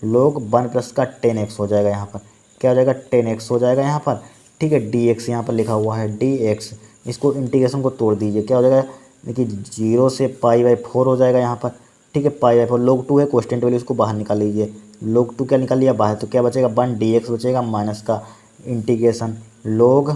log 1 प्लस का 10x हो जाएगा यहाँ पर। क्या हो जाएगा 10x हो जाएगा यहाँ पर। ठीक है, dx यहाँ पर लिखा हुआ है dx। इसको इंटीग्रेशन को तोड़ दीजिए, क्या हो जाएगा देखिए 0 से पाई/4 हो जाएगा यहाँ पर। ठीक है, पाई/4 log 2 है, कॉन्स्टेंट वैल्यू उसको बाहर निकाल लीजिए। log 2 क्या निकाल लिया बाहर, तो क्या बचेगा 1 dx बचेगा, माइनस का इंटीग्रेशन log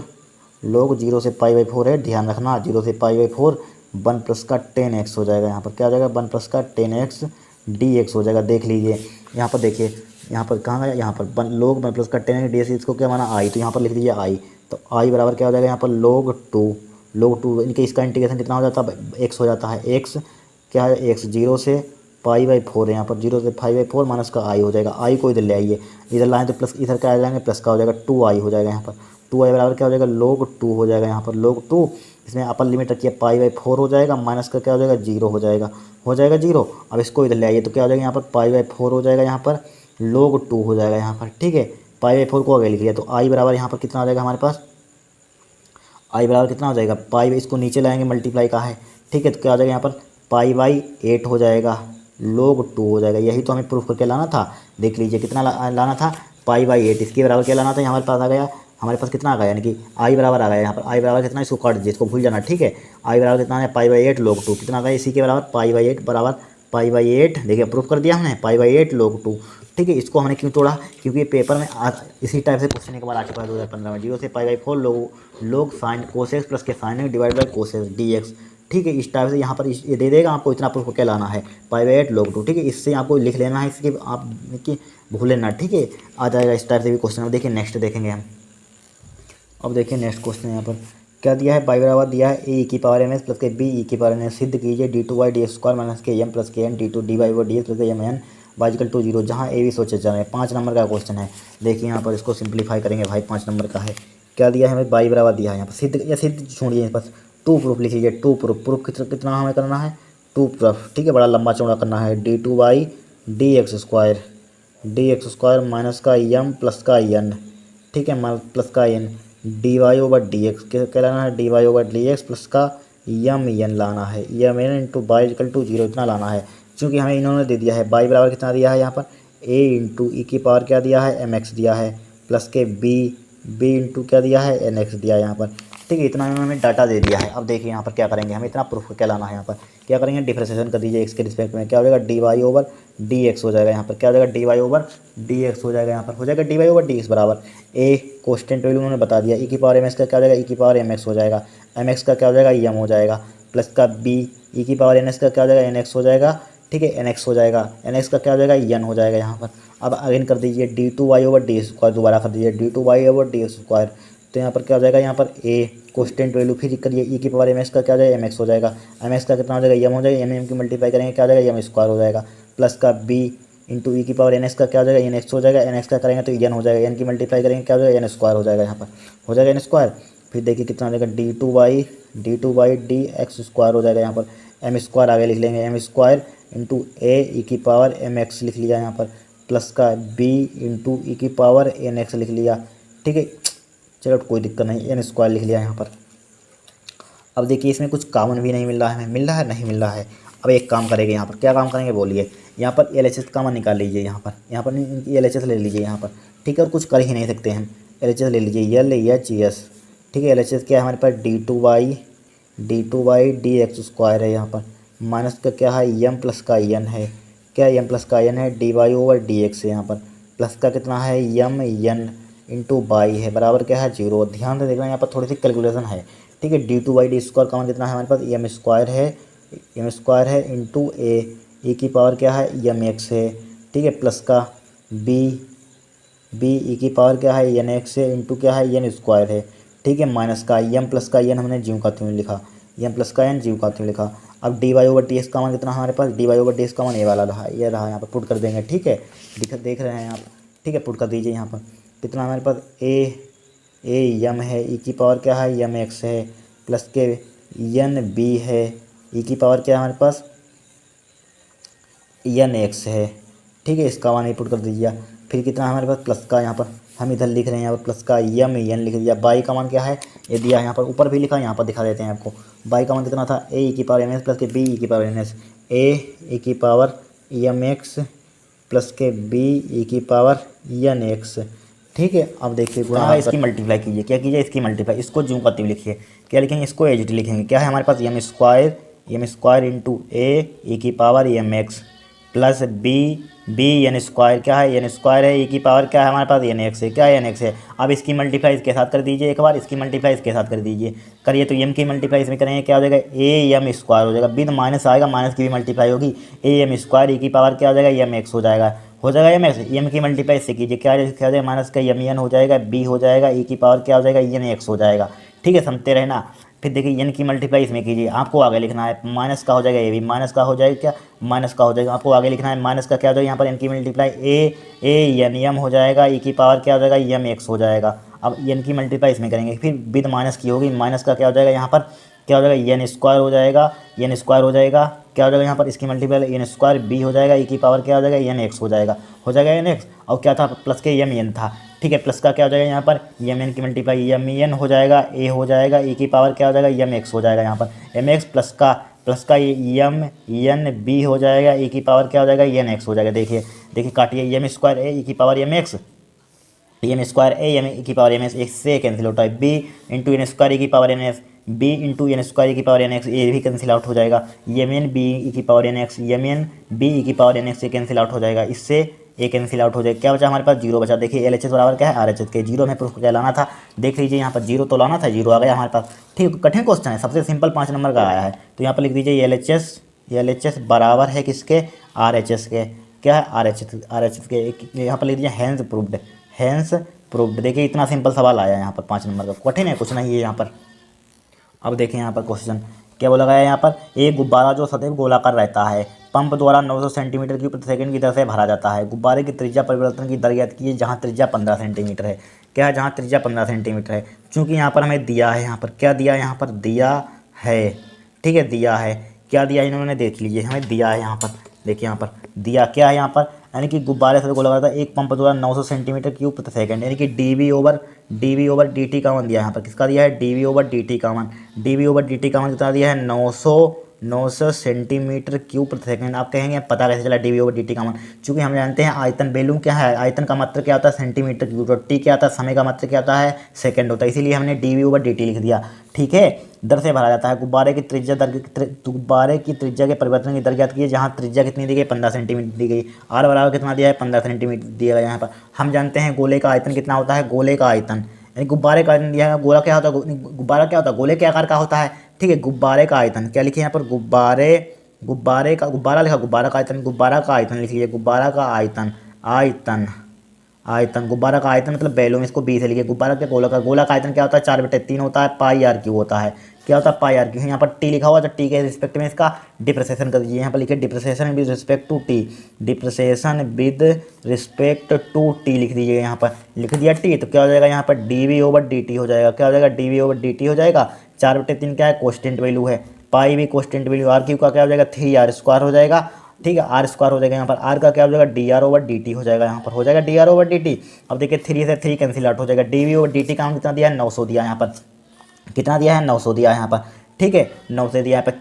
0 से पाई/4 है, ध्यान रखना 0 से पाई/4 1 प्लस का 10x हो जाएगा यहाँ पर। क्या हो जाएगा 1 प्लस का 10x dx हो जाएगा। देख लीजिए यहाँ पर, देखिए यहाँ पर कहाँ गया, यहाँ पर log 1 प्लस का 10x dx, इसको क्या माना आई, तो यहाँ पर लिख दीजिए आई। तो आई बराबर क्या हो जाएगा यहाँ पर log 2 इनके, इसका इंटीग्रेशन कितना हो जाता है x हो जाता है। x क्या है x 0 से पाई/4 है यहाँ पर, 0 से पाई/4 माइनस का आई हो जाएगा। आई को इधर ले आइए, इधर लाएँ तो प्लस, इधर क्या आ जाएंगे प्लस का हो जाएगा 2i हो जाएगा यहाँ पर। 2i बराबर क्या हो जाएगा log 2 हो जाएगा यहाँ पर, log 2। इसमें अपर लिमिट रखिए पाई/4 हो जाएगा, माइनस का क्या हो जाएगा 0 हो जाएगा, 0। अब इसको इधर ले आइए तो क्या हो जाएगा यहाँ पर पाई/4 हो जाएगा यहाँ पर, log 2 हो जाएगा यहाँ पर। ठीक है, पाई/4 को आगे लिख लिया, तो आई बराबर यहाँ पर कितना हो जाएगा हमारे पास, आई बराबर कितना हो जाएगा पाई, इसको नीचे लाएंगे मल्टीप्लाई का है। ठीक है, तो क्या हो जाएगा यहाँ पर पाई/8 हो जाएगा, log 2 हो जाएगा। यही तो हमें प्रूफ करके लाना था। देख लीजिए कितना लाना था पाई/8, इसके बराबर क्या लाना था, हमारे पास आ गया, हमारे पास कितना आ गया यानी कि आई बराबर आ गया यहाँ पर। आई बराबर कितना, इसको काट दीजिए, इसको भूल जाना। ठीक है, आई बराबर कितना है पाई/8 log 2 कितना आ गया, इसी के बराबर पाई/8 बराबर पाई बाई 8, देखिए प्रूफ कर दिया हमने, पाई बाई 8 log 2। ठीक है, इसको हमने क्यों तोड़ा, क्योंकि पेपर में इसी टाइप से क्वेश्चन एक बार आ चुका है 2015 में, 0 से पाई बाई 4 लोग साइन कोस एक्स प्लस के sine x divide by cos x d x. ठीक है, इस टाइप से यहाँ पर ये दे देगा आपको, इतना प्रूफ क्या लाना है, पाई बाई 8 log 2। ठीक है, इससे आपको लिख लेना है, इसके आप कि भूल लेना। ठीक है, आ जाएगा इस टाइप से भी क्वेश्चन। अब देखिए नेक्स्ट देखेंगे हम। अब देखिए नेक्स्ट क्वेश्चन यहाँ पर क्या दिया है, बाई बराबर दिया है ए की पावर एम एस प्लस के बी ई की पावर एन एस, सिद्ध कीजिए d two Y D x square minus के एम प्लस के n d two d y D x plus के m n y equal to zero, जहाँ A भी सोचे जा रहे हैं। 5 नंबर का क्वेश्चन है। देखिए यहाँ पर इसको सिंप्लीफाई करेंगे भाई, 5 नंबर का है। क्या दिया है हमें, बाई बराबर दिया है यहाँ पर, सिद्ध या सिद्ध छोड़िए बस, टू प्रूफ लिख लीजिए, टू प्रूफ। प्रूफ कितना हमें करना है, टू प्रूफ। ठीक है, बड़ा लंबा चौड़ा करना है, d two Y D x square minus का एम प्लस का एन। ठीक है, प्लस का n d Y over D x, क्या लाना है, d Y over D x plus का यम एन लाना है, m n into y equal to zero, इतना लाना है। क्योंकि हमें इन्होंने दे दिया है बाई बराबर कितना दिया है यहाँ पर, ए इंटू ई की पावर क्या दिया है, एम एक्स दिया है, प्लस के बी इंटू क्या दिया है, एन एक्स दिया है यहाँ पर। ठीक है, इतना इन्होंने डाटा दे दिया है। अब देखिए यहाँ पर क्या करेंगे, हमें इतना प्रूफ क्या लाना है, यहाँ पर क्या करेंगे, डिफरेंशिएशन कर दीजिए एक्स के रिस्पेक्ट में, क्या हो जाएगा, d Y over D x हो जाएगा यहाँ पर, क्या हो जाएगा, d Y over D x हो जाएगा यहाँ पर, हो जाएगा d Y over D x बराबर ए कोस्टेंट वैल्यू उन्होंने बता दिया, ई की पावर एम एक्स का क्या हो जाएगा, ई की पावर एम एक्स हो जाएगा, एम एक्स का क्या हो जाएगा, एम हो जाएगा, प्लस का बी ई की पावर एन एक्स का क्या हो जाएगा, एन एक्स हो जाएगा। ठीक है, एन एक्स हो जाएगा, एन एक्स का क्या हो जाएगा, एन हो जाएगा यहाँ पर। अब अगेन कर दीजिए d two y over d square, दोबारा कर दीजिए d two y over d square. तो यहाँ पर क्या हो जाएगा, यहाँ पर ए कोस्टेंट वैल्यू फिर करिए, ई की पावर एम एक्स का क्या हो जाएगा, एम एक्स हो जाएगा, एम एक्स का कितना हो जाएगा, एम हो जाएगा, एम की मल्टीप्लाई करेंगे क्या हो जाएगा, एम स्क्वायर हो जाएगा, प्लस का बी इंटू ई की पावर एन एक्स का क्या हो जाएगा, एन एक्स हो जाएगा, एन एक्स का करेंगे तो एन हो जाएगा, एन की मल्टीप्लाई करेंगे क्या हो जाएगा, एन स्क्वायर हो जाएगा यहाँ पर, हो जाएगा एन स्क्वायर। फिर देखिए कितना हो जाएगा, d two Y D x square हो जाएगा यहाँ पर, एम स्क्वायर आगे लिख लेंगे, एम स्क्वायर इंटू ए ई की पावर एम एक्स लिख लिया यहाँ पर, प्लस का बी इंटू ई की पावर एन एक्स लिख लिया। ठीक है, चलो कोई दिक्कत नहीं, एन स्क्वायर लिख लिया यहाँ पर। अब देखिए इसमें कुछ कॉमन भी नहीं मिल रहा है, हमें मिल रहा है, नहीं मिल रहा है। अब एक काम करेंगे यहाँ पर, क्या काम करेंगे बोलिए, यहाँ पर एल एच एस कॉमन निकाल लीजिए, यहाँ पर इनकी एल एच एस ले लीजिए यहाँ पर। ठीक है, और कुछ कर ही नहीं सकते हम, एल एच एस ले लीजिए, एल एच एस। ठीक है, एल एच एस क्या है हमारे पास, D two Y D x square है यहाँ पर, माइनस का क्या है, एम प्लस का एन है, क्या एम प्लस का एन है, d Y over D x है यहाँ पर, प्लस का कितना है, एम एन इंटू बाई है, बराबर क्या है, जीरो। ध्यान से देखना यहाँ पर थोड़ी सी कैलकुलेशन है। ठीक है, d two Y d square common कितना है हमारे पास, एम स्क्वायर है इंटू ए ई की पावर क्या है, एम एक्स है। ठीक है, प्लस का बी ई की पावर क्या है, एन एक्स है इंटू क्या है, एन स्क्वायर है। ठीक है, माइनस का एम प्लस का एन हमने जीव का त्यों लिखा, एम प्लस का एन जीव का त्यों लिखा। अब D Y over D X common कितना हमारे पास, D Y over D X common A वाला रहा, ये रहा, यहाँ पर पुट कर देंगे। ठीक है, देख रहे हैं आप। ठीक है, पुट कर दीजिए यहाँ पर, कितना हमारे पास, ए यम है, ई की पावर क्या है, यम एक्स है, प्लस के एन बी है, ई की पावर क्या है हमारे पास, एन एक्स है। ठीक है, इसका वन पुट कर दीजिए। फिर कितना हमारे पास, प्लस का यहाँ पर हम इधर लिख रहे हैं, यहाँ पर प्लस का यम एन लिख दिया। बाई का मान क्या है, ये दिया है यहाँ पर, ऊपर भी लिखा, यहाँ पर दिखा देते हैं आपको। बाई का मान कितना था, ए ई की पावर एम एक्स प्लस के बी ई की पावर एन एस, ए ई की पावर एम एक्स प्लस के बी ई की पावर एन एक्स। ठीक है, अब देखिए गुणा इसकी मल्टीप्लाई कीजिए, क्या कीजिए, इसकी मल्टीप्लाई, इसको जूम करते हुए लिखिए, क्या लिखेंगे, इसको एच डी लिखेंगे। क्या है हमारे पास, एम स्क्वायर इंटू ए ई की power M x plus B n square, क्या है, एन स्क्वायर है, ई की पावर क्या है हमारे पास, एन एक्स है, क्या है, एन एक्स है। अब इसकी मल्टीप्लाई इसके साथ कर दीजिए, एक बार इसकी मल्टीप्लाई इसके साथ कर दीजिए, करिए तो एम की मल्टीप्लाई इसमें करेंगे, क्या हो जाएगा, ए एम स्क्वायर हो जाएगा, विद माइनस आएगा, माइनस की भी मल्टीप्लाई होगी, ए एम स्क्वायर, ई की पावर क्या हो जाएगा, एम एक्स हो जाएगा, एम एक्स। एम की मल्टीप्लाई इससे कीजिए, क्या हो जाएगा, माइनस का एम एन हो जाएगा, बी हो जाएगा, ई की पावर क्या हो जाएगा, एन एक्स हो जाएगा। ठीक है, समझते रहना। फिर देखिए एन की मल्टीप्लाई इसमें कीजिए, आपको आगे लिखना है, माइनस का हो जाएगा, ये भी माइनस का हो जाएगा, क्या माइनस का हो जाएगा, आपको आगे लिखना है, माइनस का क्या हो जाएगा, यहाँ पर एन की मल्टीप्लाई ए एन एम हो जाएगा, ई की पावर क्या हो जाएगा, एम एक्स हो जाएगा। अब एन की मल्टीप्लाई इसमें करेंगे, फिर विद माइनस की होगी, माइनस का क्या हो जाएगा, यहाँ पर क्या हो जाएगा, एन स्क्वायर हो जाएगा, एन स्क्वायर हो जाएगा, क्या हो जाएगा यहाँ पर, इसकी मल्टीप्लाई एन स्क्वायर बी हो जाएगा, ई की पावर क्या हो जाएगा, एन एक्स हो जाएगा, एन एक्स। और क्या था, प्लस के एम एन था। ठीक है, प्लस का क्या हो जाएगा यहाँ पर, एम एन की मल्टीप्लाई एम एन हो जाएगा, ए हो जाएगा, ई की पावर क्या हो जाएगा, एम एक्स हो जाएगा यहाँ पर, एम एक्स प्लस का एम एन बी हो जाएगा, ई की पावर क्या हो जाएगा, एन एक्स हो जाएगा। देखिए काटिए, एम स्क्वायर ए ई की power M X, M square A M E की पावर एम एस, एक से कैंसिल होता है, B into N square E की power N S, B into N square E की पावर एन एक्स, ये भी कैंसिल आउट हो जाएगा। एम एन बी ई की power n x, m n B e की पावर एन एक्स, ये cancel out हो जाएगा। इससे ये कैंसिल आउट हो जाएगा। क्या बचा हमारे पास? जीरो बचा। देखिए एल एच एस बराबर क्या है? आर एच एस के। जीरो में प्रूफ क्या लाना था? देख लीजिए यहाँ पर जीरो तो लाना था, जीरो आ गया हमारे पास। ठीक, कठिन क्वेश्चन है, सबसे सिंपल 5 नंबर का आया है। तो यहाँ पर लिख दीजिए एल एच एस बराबर है किसके? आर एच एस के। क्या है? आर एच एस के। यहाँ पर लिख दीजिए हैंस प्रूव्ड, हैंस प्रूव्ड। देखिए इतना सिंपल सवाल आया यहाँ पर 5 नंबर का, कठिन है कुछ नहीं है यहाँ पर। अब देखें यहाँ पर क्वेश्चन क्या बोला गया है यहाँ पर? एक गुब्बारा जो सदैव गोलाकार रहता है, पंप द्वारा 900 सेंटीमीटर क्यूब प्रति सेकंड की दर से भरा जाता है। गुब्बारे की त्रिज्या परिवर्तन की दर ज्ञात कीजिए जहाँ त्रिज्या 15 सेंटीमीटर है। क्या है? जहाँ त्रिज्या 15 सेंटीमीटर है। चूँकि यहाँ पर हमें दिया है, यहाँ पर क्या दिया है? यहाँ पर दिया है, ठीक है, दिया है। क्या दिया है इन्होंने? देख लीजिए, हमें दिया है यहाँ पर। देखिए यहाँ पर दिया क्या है यहाँ पर, यानी कि गुब्बारे से गोला था एक पंप द्वारा 900 सेंटीमीटर क्यूब प्रति सेकंड, यानी कि d v over d t का मान दिया है यहाँ पर। किसका दिया है? D v over d t का मान। D v over d t का मान कितना दिया है? 900 सेंटीमीटर क्यूब प्रति सेकंड। आप कहेंगे पता कैसे चला d v over d t का मान? चूँकि हम जानते हैं आयतन वैल्यू क्या है, आयतन का मात्रक क्या होता है? Centimetre cube. और टी क्या आता है? समय का मात्रक क्या होता है? सेकंड होता है। इसीलिए हमने d v over d t लिख दिया। ठीक है, दर से भरा जाता है। गुब्बारे की त्रिज्या के परिवर्तन की दर ज्ञात कीजिए जहाँ त्रिज्या कितनी दी गई? 15 सेंटीमीटर दी गई। आर बराबर कितना दिया है? 15 सेंटीमीटर दिया गया यहाँ पर। हम जानते हैं गोले का आयतन कितना होता है? गोले का आयतन, यानी गुब्बारे का आयतन दिया है। गोला क्या होता है? गुब्बारा क्या होता है? गोले के आकार का होता है। ठीक है, गुब्बारे का आयतन क्या लिखे यहाँ पर? गुब्बारा लिखा, गुब्बारा का आयतन, गुब्बारा का आयतन लिख लीजिए। गुब्बारा का आयतन, आयतन गुब्बारा का आयतन मतलब वैल्यूम, इसको बी से लिखिए। गुब्बारा के गोला का आयतन क्या होता है? 4/3 होता है, पाई आर क्यू होता है। क्या होता है? Pi are Q. यहाँ पर टी लिखा हुआ, तो टी के रिस्पेक्ट में इसका डिप्रेसिएशन कर दीजिए। यहाँ पर लिखिए depreciation with respect to t, depreciation with respect to t लिख दीजिए। यहाँ पर लिख दिया टी, तो क्या हो जाएगा यहाँ पर? D v over d t हो जाएगा। क्या हो जाएगा? D v over d t हो जाएगा। 4/3 क्या है? कोस्टेंट वैल्यू है। पाई भी कोस्टेंट वैल्यू। आर क्यू का क्या हो जाएगा? 3r² हो जाएगा। ठीक है, r² हो जाएगा। यहाँ पर आर का क्या हो जाएगा? D r over d t हो जाएगा। यहाँ पर हो जाएगा d r over d t. अब देखिए 3 से 3 कैंसिल आउट हो जाएगा। D v over d t का हम कितना दिया है? 900 दिया है यहाँ पर। कितना दिया है? 900 दिया है यहाँ पर। ठीक है, 9 से दिया है यहाँ पर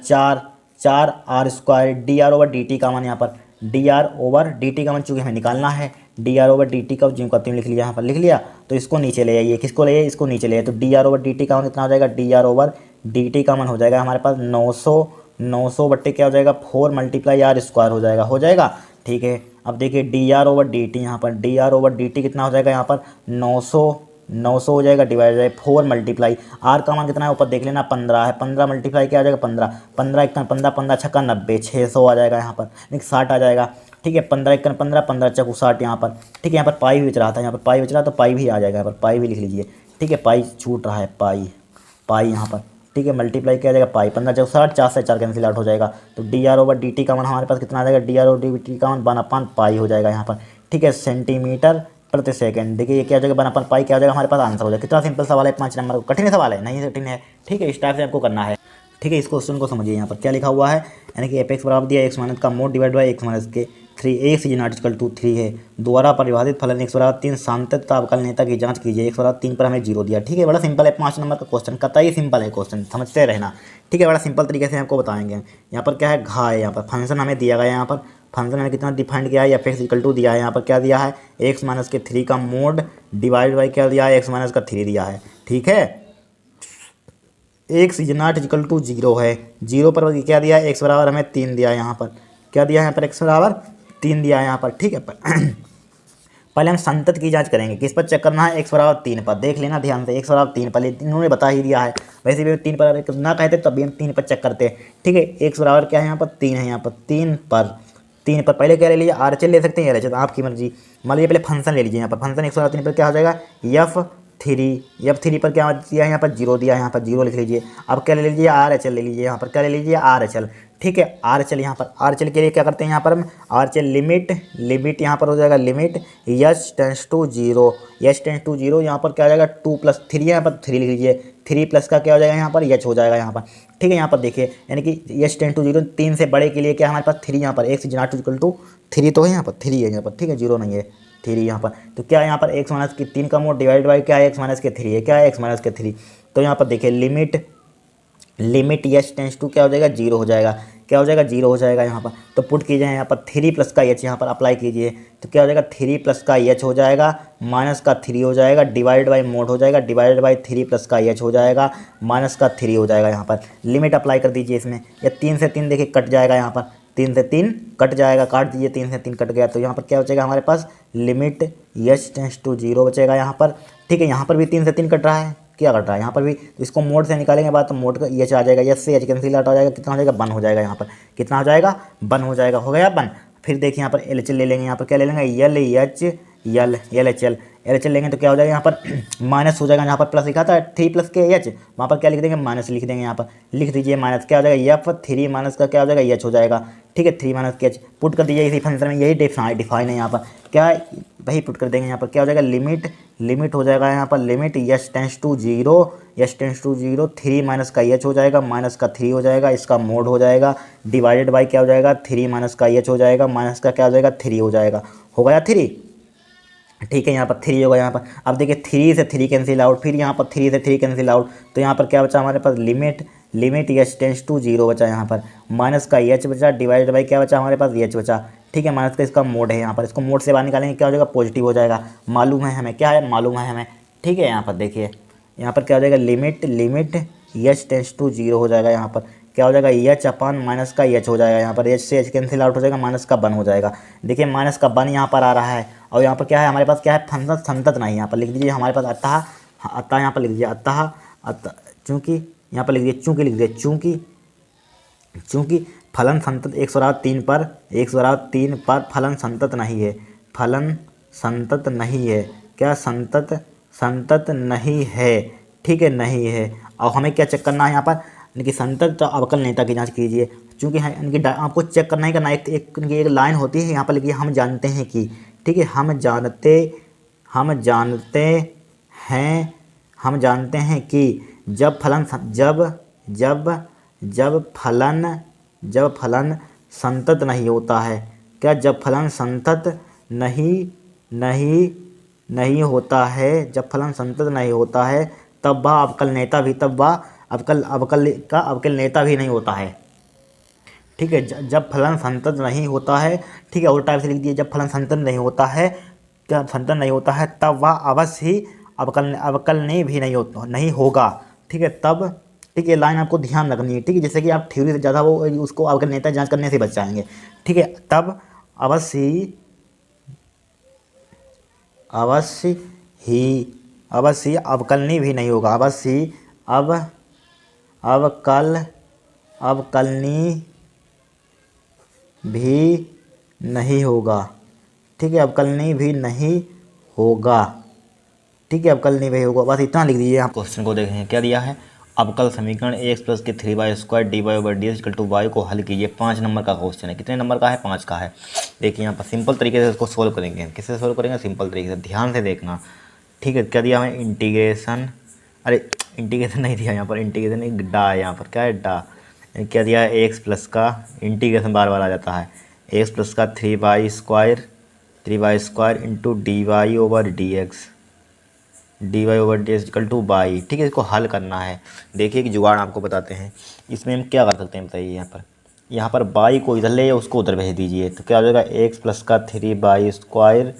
4r²। D r over d t का मान यहाँ पर, D r over d t का मान चूँकि हमें निकालना है, D r over d t का जिम का तीन लिख लिया यहाँ पर, लिख लिया। तो इसको नीचे ले आइए। किसको ले आइए? इसको नीचे ले आइए। तो D r over d t का मान कितना हो जाएगा? D r over d t का मान हो जाएगा हमारे पास 900 बट्टे क्या हो जाएगा? 4 मल्टीप्लाई r² हो जाएगा, हो जाएगा। ठीक है, अब देखिए D r over d T, यहाँ पर D r over d T कितना हो जाएगा? यहाँ पर 900 हो जाएगा, डिवाइड हो जाएगा 4 मल्टीप्लाई आर का मान कितना है? ऊपर देख लेना 15 है। 15 मल्टीप्लाई क्या हो जाएगा? 15 1 15 15 छक्का 90, 600 आ जाएगा यहाँ पर, नहीं 60 आ जाएगा। ठीक है, 15 1 15 15 चक्कू 60 यहाँ पर। ठीक है, यहाँ पर पाई भी बच रहा था, यहाँ पर पाई बच रहा, तो पाई भी आ जाएगा यहाँ पर, पाई भी लिख लीजिए। ठीक है, पाई छूट रहा है, पाई यहाँ पर। ठीक है, मल्टीप्लाई क्या आ जाएगा? पाई 15 चक्कू 60, 4 से 4 कैंसिल आउट हो जाएगा। तो D r over d t का मान हमारे पास कितना आ जाएगा? D r over d t का मान 1/पाई हो जाएगा यहाँ पर। ठीक है, सेंटीमीटर प्रति सेकंड। देखिए ये क्या हो जाएगा? 1/पाई क्या हो जाएगा? हमारे पास आंसर हो जाएगा। कितना सिंपल सवाल है, 5 नंबर का। कठिन सवाल है? नहीं कठिन है। ठीक है, इस टाइप से आपको करना है। ठीक है, इस क्वेश्चन को समझिए। यहाँ पर क्या लिखा हुआ है, यानी कि एफ बराबर दिया x माइनस का mod divide by x minus के 3, x is not equal to 3 है। द्वारा परिभाषित फलन x बराबर 3 सांतत्य अवकलनीयता की जांच कीजिए। x बराबर 3 पर हमें 0 दिया। ठीक है, बड़ा सिंपल है, 5 नंबर का क्वेश्चन, कतई सिंपल है क्वेश्चन, समझते रहना। ठीक है, बड़ा सिंपल तरीके से आपको बताएंगे। यहाँ पर क्या है? घा है, यहाँ पर फंक्शन हमें दिया गया है। यहाँ पर फंक्शन में कितना डिफाइंड किया है? एफ एक्स इक्वल टू दिया है। यहाँ पर क्या दिया है? x माइनस के 3 का मोड डिवाइड बाई क्या दिया है? x माइनस का 3 दिया है। ठीक है, x is not equal to 0 है। 0 पर क्या दिया है? x बराबर हमें 3 दिया है। यहाँ पर क्या दिया है? यहाँ पर x बराबर 3 दिया है यहाँ पर। ठीक है, पहले हम संतत की जांच करेंगे। किस पर चेक करना है? x बराबर 3 पर। देख लेना ध्यान से, x बराबर 3 पर इन्होंने बता ही दिया है। वैसे भी 3 पर ना कहते तब भी हम 3 पर चेक करते हैं। ठीक है, x बराबर क्या है? यहाँ पर 3 है। यहाँ पर 3 पर पहले क्या ले लीजिए? आर एच एल ले सकते हैं, एल आपकी मर्जी। मान लीजिए पहले फंक्शन ले लीजिए। यहाँ पर फंक्शन 103 पर क्या हो जाएगा? F3 पर क्या दिया है? यहाँ पर 0 दिया है, यहाँ पर 0 लिख लीजिए। अब क्या ले लीजिए? आर एच एल ले लीजिए। यहाँ पर क्या ले लीजिए? R H L. ठीक है, आर एच एल। यहाँ पर आर एच एल के लिए क्या करते हैं? यहाँ पर हम आर एच एल लिमिट यहाँ पर हो जाएगा लिमिट h टेंस टू 0, यहाँ पर क्या हो जाएगा? 2 + 3, यहाँ पर 3 लिख लीजिए। 3 प्लस का क्या हो जाएगा? यहाँ पर h हो जाएगा यहाँ पर। ठीक है, यहाँ पर देखिए, यानी कि h टेंस टू 0, 3 से बड़े के लिए क्या हमारे पास? 3 यहाँ पर, x is not equal to 3 तो है यहाँ पर, 3 है यहाँ पर। ठीक है, 0 नहीं है, 3 यहाँ पर। तो क्या है यहाँ पर? x माइनस के 3 का मोड डिवाइड बाई क्या है? x माइनस के 3 है। क्या है? x माइनस के 3। तो यहाँ पर देखिए लिमिट h टेंस टू क्या हो जाएगा? 0 हो जाएगा। क्या हो जाएगा 0 हो जाएगा यहाँ पर। तो पुट कीजिए यहाँ पर 3 प्लस का एच यहाँ पर अप्लाई कीजिए, तो क्या हो जाएगा 3 प्लस का एच हो जाएगा, माइनस का 3 हो जाएगा, डिवाइड बाई मोड हो जाएगा, डिवाइडेड बाई 3 प्लस का एच हो जाएगा, माइनस का 3 हो जाएगा। यहाँ पर लिमिट अप्लाई कर दीजिए इसमें, या 3 से 3 देखिए कट जाएगा, यहाँ पर 3 से 3 कट जाएगा, काट दीजिए, 3 से 3 कट गया, तो यहाँ पर क्या बचेगा हमारे पास लिमिट एच टेंस टू 0 बचेगा यहाँ पर। ठीक है, यहाँ पर भी 3 से 3 कट रहा है, क्या कट रहा है यहाँ पर भी, तो इसको मोड से निकालेंगे बाद, तो मोड का एच आ जाएगा, एच से एच कैंसिल आउट हो जाएगा, कितना हो जाएगा 1 हो जाएगा यहाँ पर, कितना हो जाएगा 1 हो जाएगा, हो गया 1। फिर देखिए यहाँ पर एल एच एल ले लेंगे, यहाँ पर क्या ले लेंगे L H L H L लेंगे, तो क्या हो जाएगा यहाँ पर माइनस हो जाएगा, यहाँ पर प्लस लिखा था 3 प्लस के एच, वहाँ पर क्या लिख देंगे माइनस लिख देंगे, यहाँ पर लिख दीजिए माइनस, क्या हो जाएगा एफ 3 माइनस का क्या हो जाएगा एच हो जाएगा। ठीक है, 3 माइनस के एच पुट कर दीजिए इसी फंक्शन में, यही डिफाइन है यहाँ पर, क्या वही पुट कर देंगे यहाँ पर, क्या हो जाएगा लिमिट हो जाएगा यहाँ पर, limit h tends to 0 3 minus का एच हो जाएगा, माइनस का 3 हो जाएगा, इसका मोड हो जाएगा, डिवाइडेड बाई क्या हो जाएगा 3 माइनस का एच हो जाएगा, माइनस का क्या हो जाएगा 3 हो जाएगा, हो गया 3। ठीक है, यहाँ पर 3 होगा यहाँ पर। अब देखिए 3 से 3 कैंसिल आउट, फिर यहाँ पर 3 से 3 कैंसिल आउट, तो यहाँ पर क्या बचा हमारे पास लिमिट एच टेंस टू 0 बचा यहाँ पर, माइनस का एच बचा, डिवाइडेड बाई क्या बचा हमारे पास एच बचा। ठीक है, माइनस का इसका मोड है यहाँ पर, इसको मोड से बाहर निकालेंगे क्या हो जाएगा पॉजिटिव हो जाएगा, मालूम है हमें, क्या है मालूम है हमें। ठीक है, यहाँ पर देखिए यहाँ पर क्या हो जाएगा लिमिट एच टेंस टू 0 हो जाएगा, यहाँ पर क्या हो जाएगा एच अपन माइनस का एच हो जाएगा, यहाँ पर एच से एच कैंसिल आउट हो जाएगा, माइनस का 1 हो जाएगा। देखिए माइनस का 1 यहाँ पर आ रहा है, और यहाँ पर क्या है हमारे पास, क्या है फंक्शन संतत नहीं, यहाँ पर लिख दीजिए हमारे पास अतः यहाँ पर लिख दीजिए अतः चूँकि यहाँ पर लिख दीजिए चूँकि लिख दीजिए चूँकि फलन संतत 103 पर फलन संतत नहीं है, फलन संतत नहीं है, क्या संतत नहीं है। ठीक है, नहीं है, और हमें क्या चेक करना है यहाँ पर, इनकी संतत अवकल नेता की जांच कीजिए, चूँकि है इनकी आपको चेक करना ही करना, एक लाइन होती है यहाँ पर लिखिए हम जानते हैं कि। ठीक है, हम जानते हैं कि जब फलन संतत नहीं होता है, क्या जब फलन संतत नहीं होता है, जब फलन संतत नहीं होता है तब वह अवकल नेता भी नहीं होता है। ठीक है, जब फलन संतत नहीं होता है, ठीक है, और टाइप से लिख दिए जब फलन संतत नहीं होता है, क्या संतत नहीं होता है तब वह अवश्य ही अवकलनीय भी नहीं होगा। ठीक है, तब ठीक है लाइन आपको ध्यान रखनी है। ठीक है, जैसे कि आप थ्योरी से ज़्यादा वो उसको अवकल नेता जांच करने से बच जाएंगे। ठीक है, तब अवश्य ही अवकलनीय भी नहीं होगा, अवकलनीय भी नहीं होगा। ठीक है, अवकलनीय भी नहीं होगा। ठीक है, अवकलनीय भी होगा, बस इतना लिख दीजिए। आप क्वेश्चन को देखें क्या दिया है, अवकल समीकरण एक्स प्लस के 3y² dy/dx को हल कीजिए। 5 नंबर का क्वेश्चन है, कितने नंबर का है 5 का है। देखिए यहाँ पर सिंपल तरीके से इसको सोल्व करेंगे, किससे सोल्व करेंगे सिंपल तरीके से, ध्यान से देखना। ठीक है, क्या दिया हमें इंटीग्रेशन, अरे इंटीग्रेशन नहीं दिया यहाँ पर, इंटीग्रेशन नहीं डा है यहाँ पर, क्या है डा, क्या दिया है एक्स प्लस का इंटीग्रेशन बार बार आ जाता है, एक्स प्लस का 3y² into dy/dx equal two by. ठीक है, इसको हल करना है। देखिए कि जुगाड़ आपको बताते हैं, इसमें हम क्या कर सकते हैं बताइए। यहाँ पर बाई को इधर ले उसको उधर भेज दीजिए, तो क्या हो जाएगा एक्स प्लस का 3y²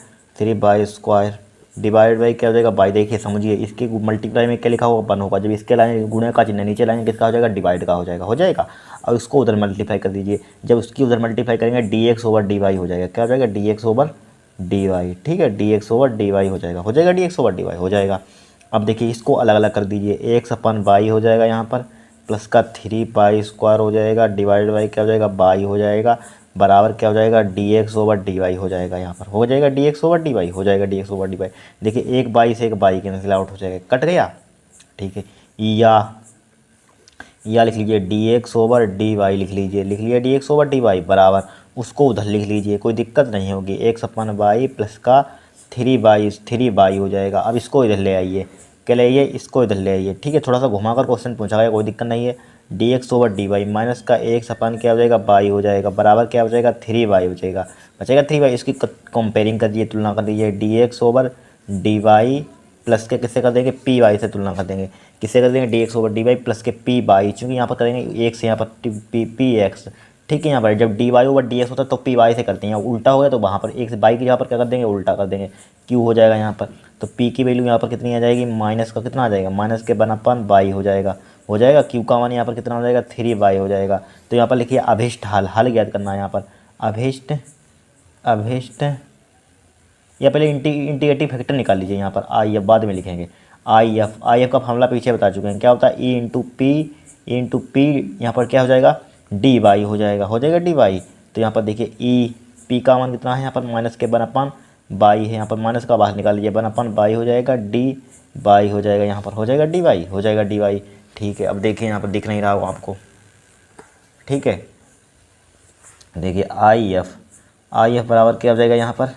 डिवाइड बाई क्या हो जाएगा बाई। देखिए समझिए, इसके मल्टीप्लाई में क्या लिखा होगा 1 होगा, जब इसके लाइन गुणे का चिन्ह नीचे लाएंगे किसका हो जाएगा डिवाइड का हो जाएगा। और उसको उधर मल्टीप्लाई कर दीजिए, जब उसकी उधर मल्टीप्लाई करेंगे dx/dy हो जाएगा, क्या हो जाएगा dx/dy। ठीक है, dx/dy हो जाएगा dx/dy हो जाएगा। अब देखिए इसको अलग अलग कर दीजिए, x/y हो जाएगा यहाँ पर, प्लस का 3y² हो जाएगा, डिवाइड बाई क्या हो जाएगा बाई हो जाएगा, बराबर क्या हो जाएगा dx/dy हो जाएगा। यहाँ पर हो जाएगा dx/dy हो जाएगा dx/dy। देखिए एक बाई से एक बाई कैंसिल आउट हो जाएगा, कट गया। ठीक है, या लिख लीजिए dx/dy लिख लीजिए dx/dy बराबर उसको उधर लिख लीजिए, कोई दिक्कत नहीं होगी, x/y प्लस का 3y हो जाएगा। अब इसको इधर ले आइए, क्या ले आइए, इसको इधर ले आइए। ठीक है, थोड़ा सा घुमाकर क्वेश्चन पूछा गया, कोई दिक्कत नहीं है। dx/dy माइनस का x/ क्या हो जाएगा बाई हो जाएगा, बराबर क्या हो जाएगा 3y बचेगा 3y। इसकी कंपेयरिंग कर दीजिए, तुलना कर दीजिए, dx/dy प्लस के किससे कर देंगे py से तुलना कर देंगे, किससे कर देंगे dx/dy प्लस के py, चूँकि यहाँ पर करेंगे एक से यहाँ पर px, ठीक है। यहाँ पर जब dy ओवर dx होता है तो पी वाई से करते हैं, उल्टा हो गया तो वहाँ पर एक से बाई की जगह पर क्या कर देंगे, उल्टा कर देंगे, क्यू हो जाएगा यहाँ पर। तो p की वैल्यू यहाँ पर कितनी आ जाएगी, माइनस का कितना आ जाएगा, माइनस के बनअपन बाई हो जाएगा, क्यू का मान यहाँ पर कितना हो जाएगा, 3y हो जाएगा। तो यहाँ पर लिखिए अभिष्ट हल, हल ज्ञात करना है यहाँ पर, अभिष्ट या पहले इंटीग्रेटिव फैक्टर निकाल लीजिए यहाँ पर, आई एफ बाद में लिखेंगे, आई एफ का फॉर्मूला पीछे बता चुके हैं, क्या होता है ई इंटू पी यहाँ पर क्या हो जाएगा, डी वाई हो जाएगा डी वाई। तो यहाँ पर देखिए ई पी का मान कितना है यहाँ पर, माइनस के बनअपन बाई है, यहाँ पर माइनस का बाहर निकाल लीजिए, बनअपन बाई हो जाएगा, डी बाई हो जाएगा, यहाँ पर हो जाएगा डी वाई। ठीक है, अब देखिए यहाँ पर दिख नहीं रहा होगा आपको, ठीक है। देखिए आई एफ बराबर क्या हो जाएगा यहाँ पर,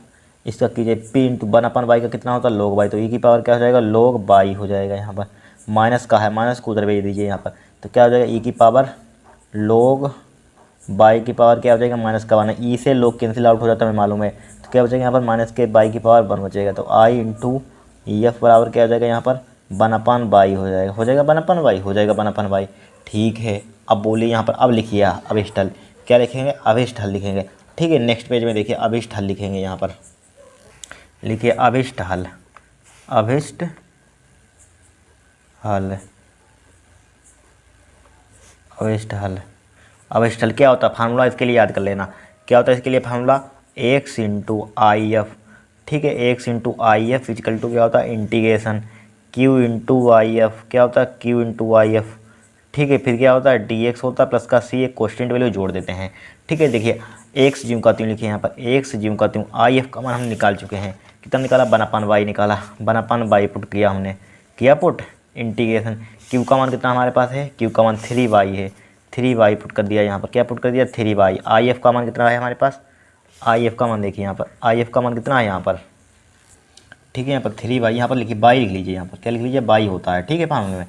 इसका कीजिए पी इंटू बनअपन बाई का कितना होता है, लोग बाई, तो ई की पावर क्या हो जाएगा, लोग बाई हो जाएगा। यहाँ पर माइनस का है, माइनस को उधर भेज दीजिए यहाँ पर, तो क्या हो जाएगा ई की पावर लोग बाई की पावर क्या हो जाएगा, माइनस का वन, ई से लोग कैंसिल आउट हो जाता है, मालूम है। तो क्या बचेगा यहाँ पर, माइनस के बाई की पावर 1 बचेगा। तो आई इंटू ई एफ बराबर क्या हो जाएगा यहाँ पर, बनअपन बाई हो जाएगा बनअपन बाई। ठीक है, अब बोलिए यहाँ पर, अब लिखिए अभिष्ट हल, क्या लिखेंगे, अभिष्ट हल लिखेंगे। ठीक है, नेक्स्ट पेज में देखिए अभिष्ट हल लिखेंगे, यहाँ पर लिखिए अभिष्ट हल, अभिष्ट हल क्या होता है, फार्मूला इसके लिए याद कर लेना, क्या होता है इसके लिए formula, x into I F. ठीक है, x into I F equal to क्या होता है, integration Q into I F, क्या होता है, क्यू इंटू आई एफ। ठीक है, फिर क्या होता है, डी एक्स होता है प्लस का सी, एक कॉन्स्टेंट वैल्यू जोड़ देते हैं। ठीक है, देखिए एक्स ज्यूम करती हूँ, लिखिए यहाँ पर एक्स ज्यूम करती हूँ, आई एफ का मान हम निकाल चुके हैं, कितना निकाला, बनअपन वाई निकाला, बनअपन वाई पुट किया हमने, किया पुट, इंटीग्रेशन क्यू का मान कितना हमारे पास है, क्यू का मान 3y है, 3y पुट कर दिया यहाँ पर, क्या पुट कर दिया, 3y। आई एफ का मान कितना है हमारे पास, आई एफ का मान देखिए यहाँ पर, आई एफ का मान कितना है यहाँ पर, ठीक है, यहाँ पर 3y, यहाँ पर लिखिए बाई लिख लीजिए, यहाँ पर क्या लिख लीजिए, बाई होता है। ठीक है, फार्मूले में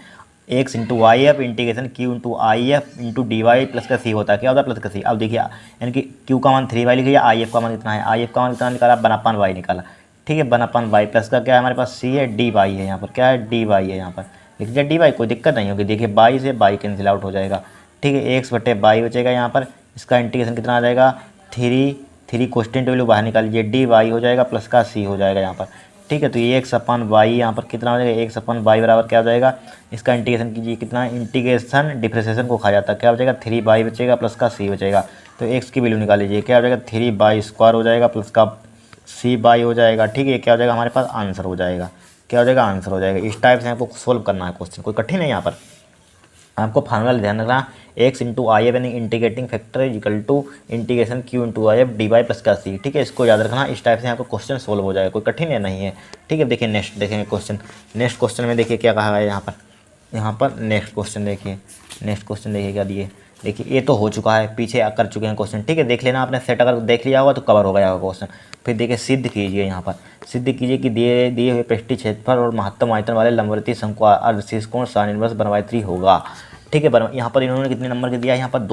x into y f integration Q into I F into d y plus का सी होता है, क्या होता है, प्लस का सी। अब देखिए यानी कि क्यू का मान 3y लिखिए, आई एफ का मान कितना है, आई एफ का मान कितना निकाला, बनअपन वाई निकाला। ठीक है, बनअपन वाई प्लस का क्या है हमारे पास, सी है, डी वाई है, यहाँ पर क्या है, डी वाई है, यहाँ पर लिख दिया डी वाई, कोई दिक्कत नहीं होगी। देखिए बाई से बाई कैंसिल आउट हो जाएगा। ठीक है, एक्स बटे बाई बचेगा यहाँ पर, इसका इंटीग्रेशन कितना आ जाएगा, 3 कॉन्स्टेंट वैल्यू बाहर निकाल लीजिए, डी वाई हो जाएगा प्लस का सी हो जाएगा यहाँ पर। ठीक है, तो ये एक्स अपन वाई यहाँ पर कितना हो जाएगा, एक्स अपन वाई बराबर क्या हो जाएगा, इसका इंटीग्रेशन कीजिए, कितना, इंटीग्रेशन डिफ्रेंशिएशन को खा जाता है, क्या हो जाएगा, 3y बचेगा प्लस का सी बचेगा। तो एक्स की वैल्यू निकाल लीजिए, क्या हो जाएगा, 3y स्क्वायर हो जाएगा प्लस का सी बाई हो जाएगा। ठीक है, क्या हो जाएगा हमारे पास, आंसर हो जाएगा, क्या हो जाएगा, आंसर हो जाएगा। इस टाइप से आपको सोल्व करना है क्वेश्चन, कोई कठिन है यहाँ पर। आपको फार्मूला ध्यान रखना, एक्स इंटू आई एफ यानी integrating factor equal to integration Q into I F d y plus का सी। ठीक है, इसको याद रखना, इस टाइप से आपको क्वेश्चन सोल्व हो जाएगा, कोई कठिन है नहीं है। ठीक है, देखिए नेक्स्ट देखेंगे क्वेश्चन, नेक्स्ट क्वेश्चन में देखिए क्या कहा है यहाँ पर नेक्स्ट क्वेश्चन देखिए, क्या दिए, देखिए ये तो हो चुका है, पीछे कर चुके हैं क्वेश्चन। ठीक है, देख लेना आपने सेट, अगर देख लिया होगा तो कवर हो गया होगा क्वेश्चन। फिर देखिए सिद्ध कीजिए, यहाँ पर सिद्ध कीजिए कि दिए हुए पृष्ठीय क्षेत्रफल और महत्तम आयतन वाले लंबवर्ती शंकु अर्धशीर्षकोण साइन इनवर्स बनवाई 3 होगा। ठीक है, यहाँ पर इन्होंने कितने नंबर का दिया है, यहाँ पर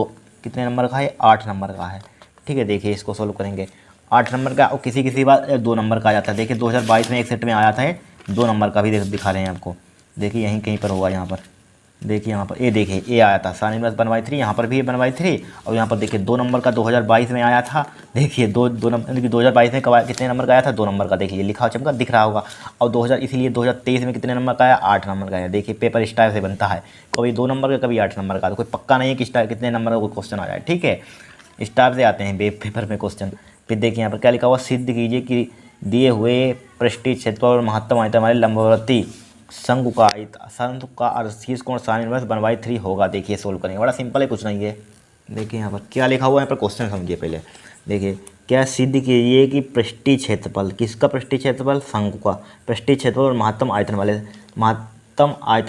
कितने नंबर का है, 8 नंबर का है। ठीक है, देखिए इसको सोल्व करेंगे, 8 नंबर का, और किसी बार 2 नंबर का आ जाता है। देखिए 2022 में एक सेट में आया था 2 नंबर का भी दिखा रहे हैं आपको, देखिए यहीं कहीं पर होगा, यहाँ पर देखिए, यहाँ पर ये देखिए ये आया था साइन इनवर्स बनवाई 3, यहाँ पर भी बनवाई 3, और यहाँ पर देखिए 2 नंबर का 2022 में आया था। देखिए दो नंबर 2022 में कब कितने नंबर का आया था, 2 नंबर का, देखिए लिखा चमका दिख रहा होगा। और 2000 इसीलिए 2023 में कितने नंबर का आया, 8 नंबर का आया। देखिए पेपर इस टाइप से बनता है, कभी 2 नंबर का कभी 8 नंबर का, तो कोई पक्का नहीं है कि कितने नंबर का कोई क्वेश्चन आ जाए। ठीक है, इस टाइप से आते हैं पेपर में क्वेश्चन। फिर देखिए यहाँ पर क्या लिखा हुआ, सिद्ध कीजिए कि दिए हुए पृष्ठीय क्षेत्रफल और महत्तम आयतन वाले लंबवर्ती शंकु का अर्धशीर्षकोण साइन इनवर्स बनवाई 3 होगा। देखिए सोल्व करेंगे, बड़ा सिंपल है, कुछ नहीं है। देखिए यहाँ पर क्या लिखा हुआ है, यहाँ पर क्वेश्चन समझिए पहले। देखिए क्या सिद्ध कीजिए कि पृष्ठीय क्षेत्रफल, किसका पृष्ठीय क्षेत्रफल, शंकु का पृष्ठीय क्षेत्रफल और महत्तम आयतन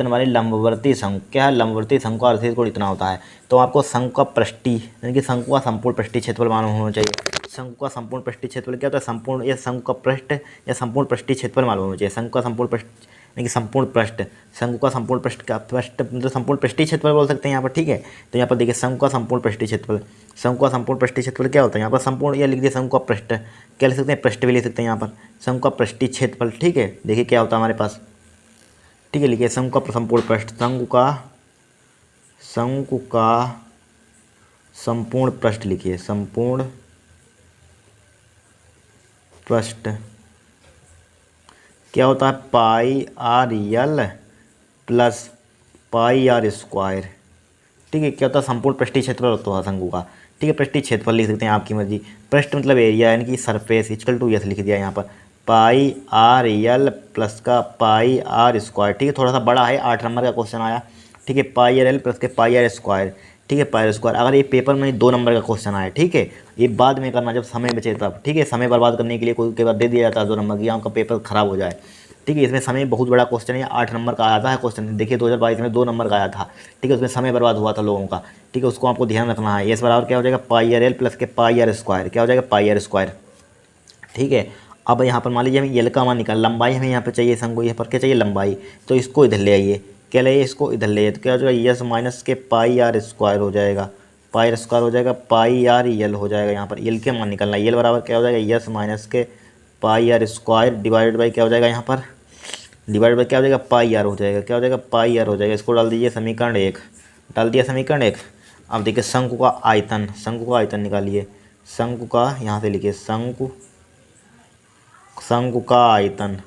वाले लंबवर्ती शंकु, क्या है, लंबवर्ती शंकु का अर्धशीर्षकोण इतना होता है। तो आपको शंकु का पृष्ठीय यानी कि शंकु का संपूर्ण पृष्ठीय क्षेत्रफल मालूम होना चाहिए। शंकु का संपूर्ण पृष्ठीय क्षेत्रफल क्या होता है, संपूर्ण या शंकु का पृष्ठ या संपूर्ण पृष्ठीय क्षेत्रफल मालूम होना चाहिए। शंकु का संपूर्ण पृष्ठ यानी कि संपूर्ण पृष्ठ, शंकु का संपूर्ण पृष्ठ का पृष्ठ मतलब संपूर्ण पृष्ठीय क्षेत्रफल बोल सकते हैं यहाँ पर। ठीक है, तो यहाँ पर देखिए शंकु का संपूर्ण पृष्ठीय क्षेत्रफल, शंकु का संपूर्ण पृष्ठीय क्षेत्रफल क्या होता है, यहाँ पर संपूर्ण या लिख दिया शंकु का पृष्ठ, क्या लिख सकते हैं, पृष्ठ भी लिख सकते हैं यहाँ पर, शंकु का पृष्ठीय क्षेत्रफल। ठीक है, देखिए क्या होता है हमारे पास, ठीक है, लिखिए शंकु का संपूर्ण पृष्ठ, शंकु का संपूर्ण पृष्ठ लिखिए, संपूर्ण पृष्ठ क्या होता है, pi R L plus pi R square. ठीक है, क्या होता है, संपूर्ण पृष्ठीय क्षेत्रफल होता है शंकु का। ठीक है, पृष्ठीय क्षेत्रफल लिख सकते हैं आपकी मर्जी। पृष्ठ मतलब एरिया, यानी कि सरफेस इक्वल टू यस लिख दिया यहाँ पर, पाई आर यल प्लस का पाई आर स्क्वायर। ठीक है, थोड़ा सा बड़ा है, 8 नंबर का क्वेश्चन आया। ठीक है, पाई आर एल प्लस के पाई आर स्क्वायर। ठीक है, पाई आर स्क्वायर। अगर ये पेपर में 2 नंबर का क्वेश्चन आया, ठीक है, ये बाद में करना जब समय बचे तब। ठीक है, समय बर्बाद करने के लिए कोई कई बार दे दिया जाता है 2 नंबर की, आपका पेपर खराब हो जाए। ठीक है, इसमें समय बहुत बड़ा क्वेश्चन है, 8 नंबर का आया था क्वेश्चन। देखिए 2022 में 2 नंबर का आया था। ठीक है, उसमें समय बर्बाद हुआ था लोगों का। ठीक है, उसको आपको ध्यान रखना है। एस बराबर क्या हो जाएगा, पाई आर एल प्लस के पाई आर स्क्वायर। क्या हो जाएगा, पाई आर स्क्वायर। ठीक है, अब यहाँ पर मान लीजिए हमें यल का मान निकाल, लंबाई हमें यहाँ पर चाहिए, शंकु यहाँ पर क्या चाहिए, लंबाई। तो इसको इधर ले आइए, क्या ले आइए, इसको इधर ले आइए। तो क्या हो जाएगा, यस माइनस के पाई आर स्क्वायर हो जाएगा, पाई आर स्क्वायर हो जाएगा, पाई आर यल हो जाएगा। यहाँ पर यल के मान निकलना है, यल बराबर क्या हो जाएगा, यस माइनस के पाई आर स्क्वायर डिवाइडेड बाई क्या हो जाएगा, यहाँ पर डिवाइड बाई क्या हो जाएगा, पाई आर हो जाएगा। क्या हो जाएगा, पाई आर हो जाएगा। इसको डाल दीजिए समीकरण 1, डाल दिया समीकरण 1। अब देखिए शंकु का आयतन, शंकु का आयतन निकालिए। शंकु का यहाँ से लिखिए, शंकु, शंकु का आयतन,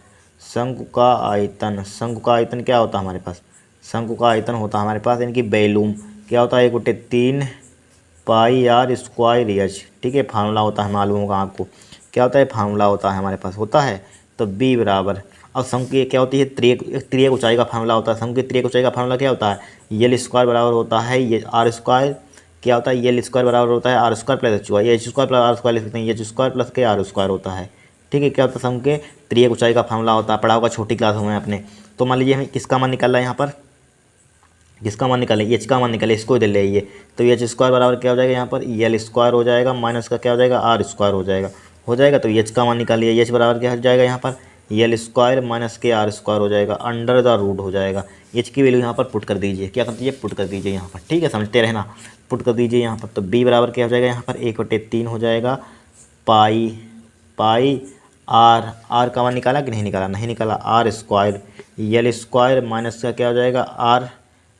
शंकु का आयतन, शंकु का आयतन क्या होता है हमारे पास, शंकु का आयतन होता है हमारे पास यानी कि वैल्यूम। क्या होता है, 1/3 पाई आर स्क्वायर एच। ठीक है, फार्मूला होता है, मालूम होगा आपको क्या होता है, फार्मूला होता है हमारे पास, होता है। तो बी बराबर, अब शंकु की क्या होती है, त्रियक ऊंचाई का फार्मूला होता है। शंकु की त्रियक ऊंचाई का फार्मूला क्या होता है, यल स्क्वायर बराबर होता है ये आर स्क्वायर। क्या होता है, यल स्क्वायर बराबर होता है r square plus h square, h square plus r square लिख सकते हैं, एच स्क्वायर प्लस के आर स्क्वायर होता है। ठीक है, क्या होता है, शंकु के त्रियक ऊंचाई का फार्मूला होता है, पढ़ा होगा छोटी क्लास में अपने। तो मान लीजिए हमें किसका मान निकालना है यहाँ पर, जिसका मान निकालें, एच का मान निकाले, इसको इधर ले आइए। तो एच स्क्वायर बराबर क्या हो जाएगा, यहाँ पर यल स्क्वायर हो जाएगा, माइनस का क्या हो जाएगा, आर स्क्वायर हो जाएगा, हो जाएगा। तो एच का मान निकालिए, एच बराबर क्या हो जाएगा, यहाँ पर यल स्क्वायर माइनस के आर स्क्वायर हो जाएगा, अंडर द रूट हो जाएगा। एच की वैल्यू यहाँ पर पुट कर दीजिए, क्या कर दीजिए, पुट कर दीजिए यहाँ पर। ठीक है, समझते रहना, पुट कर दीजिए यहाँ पर। तो बी बराबर क्या हो जाएगा, यहाँ पर 1/3 हो जाएगा पाई, पाई आर, आर का मान निकाला कि नहीं निकाला, नहीं निकाला, r square, l square minus का क्या हो जाएगा, आर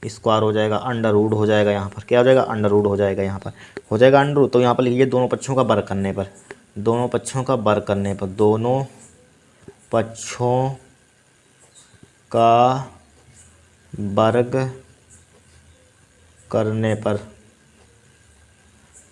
स्क्वायर हो जाएगा, अंडर रूट हो जाएगा। यहाँ पर क्या हो जाएगा, अंडर रूट हो जाएगा, यहाँ पर हो जाएगा अंडर रूट। तो यहाँ पर लिखिए दोनों पक्षों का वर्ग करने पर, दोनों पक्षों का वर्ग करने पर, दोनों पक्षों का वर्ग करने पर,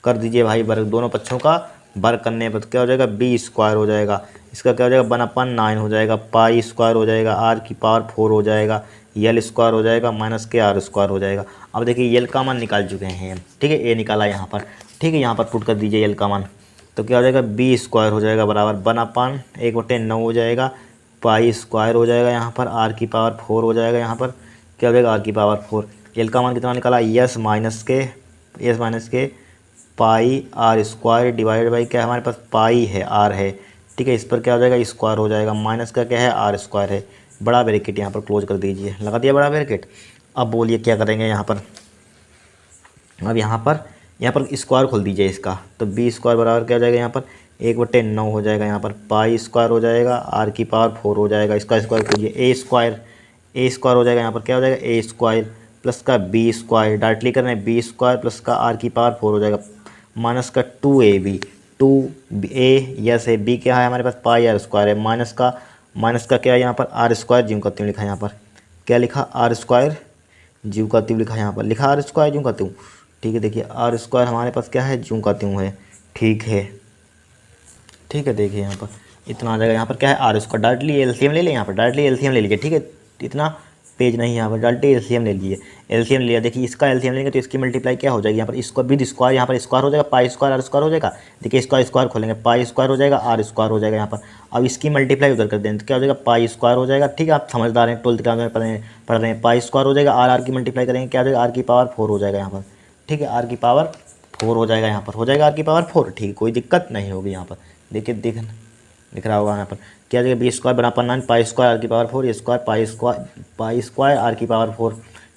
कर दीजिए भाई वर्ग, दोनों पक्षों का वर्ग करने पर क्या हो जाएगा, बी स्क्वायर हो जाएगा। इसका क्या हो जाएगा, 1/9 हो जाएगा, पाई स्क्वायर हो जाएगा, आर की पावर 4 हो जाएगा, यल स्क्वायर हो जाएगा, माइनस के आर स्क्वायर हो जाएगा। अब देखिए यल का मान निकाल चुके हैं, ठीक है, ए निकाला यहाँ पर। ठीक है, यहाँ पर पुट कर दीजिए यल का मान। तो क्या हो जाएगा, बी स्क्वायर हो जाएगा बराबर 1/1/9 हो जाएगा, पाई स्क्वायर हो जाएगा, यहाँ पर आर की पावर 4 हो जाएगा, यहाँ पर क्या हो जाएगा, आर की पावर 4। यल का मान कितना निकाला, यस माइनस के पाई आर स्क्वायर डिवाइडेड बाई क्या है हमारे पास, पाई है, आर है। ठीक है, इस पर क्या हो जाएगा, स्क्वायर हो जाएगा, माइनस का क्या है, आर स्क्वायर है। बड़ा ब्रैकेट यहाँ पर क्लोज कर दीजिए, लगा दिया बड़ा ब्रैकेट। अब बोलिए क्या करेंगे यहाँ पर, अब यहाँ पर स्क्वायर खोल दीजिए इसका। तो बी स्क्वायर बराबर क्या हो जाएगा, यहाँ पर 1/9 हो जाएगा, यहाँ पर पाई स्क्वायर हो जाएगा, आर की पावर 4 हो जाएगा, इसका स्क्वायर खोलिए, ए स्क्वायर हो जाएगा, यहाँ पर क्या हो जाएगा, ए स्क्वायर प्लस का बी स्क्वायर, डायरेक्टली करना है, बी स्क्वायर प्लस का आर की पावर 4 हो जाएगा, माइनस का 2ab, 2a यस है, बी क्या है हमारे पास, पाई आर स्क्वायर है, माइनस का क्या है यहाँ पर, आर स्क्वायर ज्यों का त्यों लिखा है, यहाँ पर क्या लिखा, आर स्क्वायर ज्यों का त्यों लिखा है, यहाँ पर लिखा आर स्क्वायर ज्यों का त्यों। ठीक है, देखिए आर स्क्वायर हमारे पास क्या है, ज्यों का त्यों है। ठीक है, ठीक है, देखिए यहाँ पर इतना आ जाएगा, यहाँ पर क्या है, आर स्क्वायर, डायरेक्टली एलसीएम ले लें, यहाँ पर डायरेक्टली एलसीएम ले लीजिए। ठीक है, इतना पेज नहीं, यहाँ पर डायरेक्टली एलसीएम ले लीजिए, एलसीएम ले लिया। देखिए इसका एलसीएम लेंगे तो इसकी मल्टीप्लाई क्या हो जाएगी, यहाँ पर इसको विद स्क्वायर, यहाँ पर स्क्वायर हो जाएगा, पाई स्क्वायर आर स्क्वायर हो जाएगा। देखिए इसका स्क्वायर खोलेंगे, पाई स्क्वायर हो जाएगा, आर स्क्वायर हो जाएगा यहाँ पर। अब इसकी मल्टीप्लाई उधर कर देंगे तो क्या हो जाएगा, पाई स्क्वायर हो जाएगा। ठीक है, आप समझदार हैं, 12th क्लास में पढ़ रहे हैं, पाई स्क्वायर हो जाएगा, आर की मल्टीप्लाई करेंगे क्या हो जाएगा, आर की पावर 4 हो जाएगा यहाँ पर। ठीक है, आर की पावर 4 हो जाएगा, यहाँ पर हो जाएगा आर की पावर 4। ठीक है, कोई दिक्कत नहीं होगी यहाँ पर। देखिए दिख रहा होगा यहाँ पर क्या जगह, बी स्क्वायर बराबर 9 पाई स्क्वायर आर की power 4, square pi square r की पावर 4।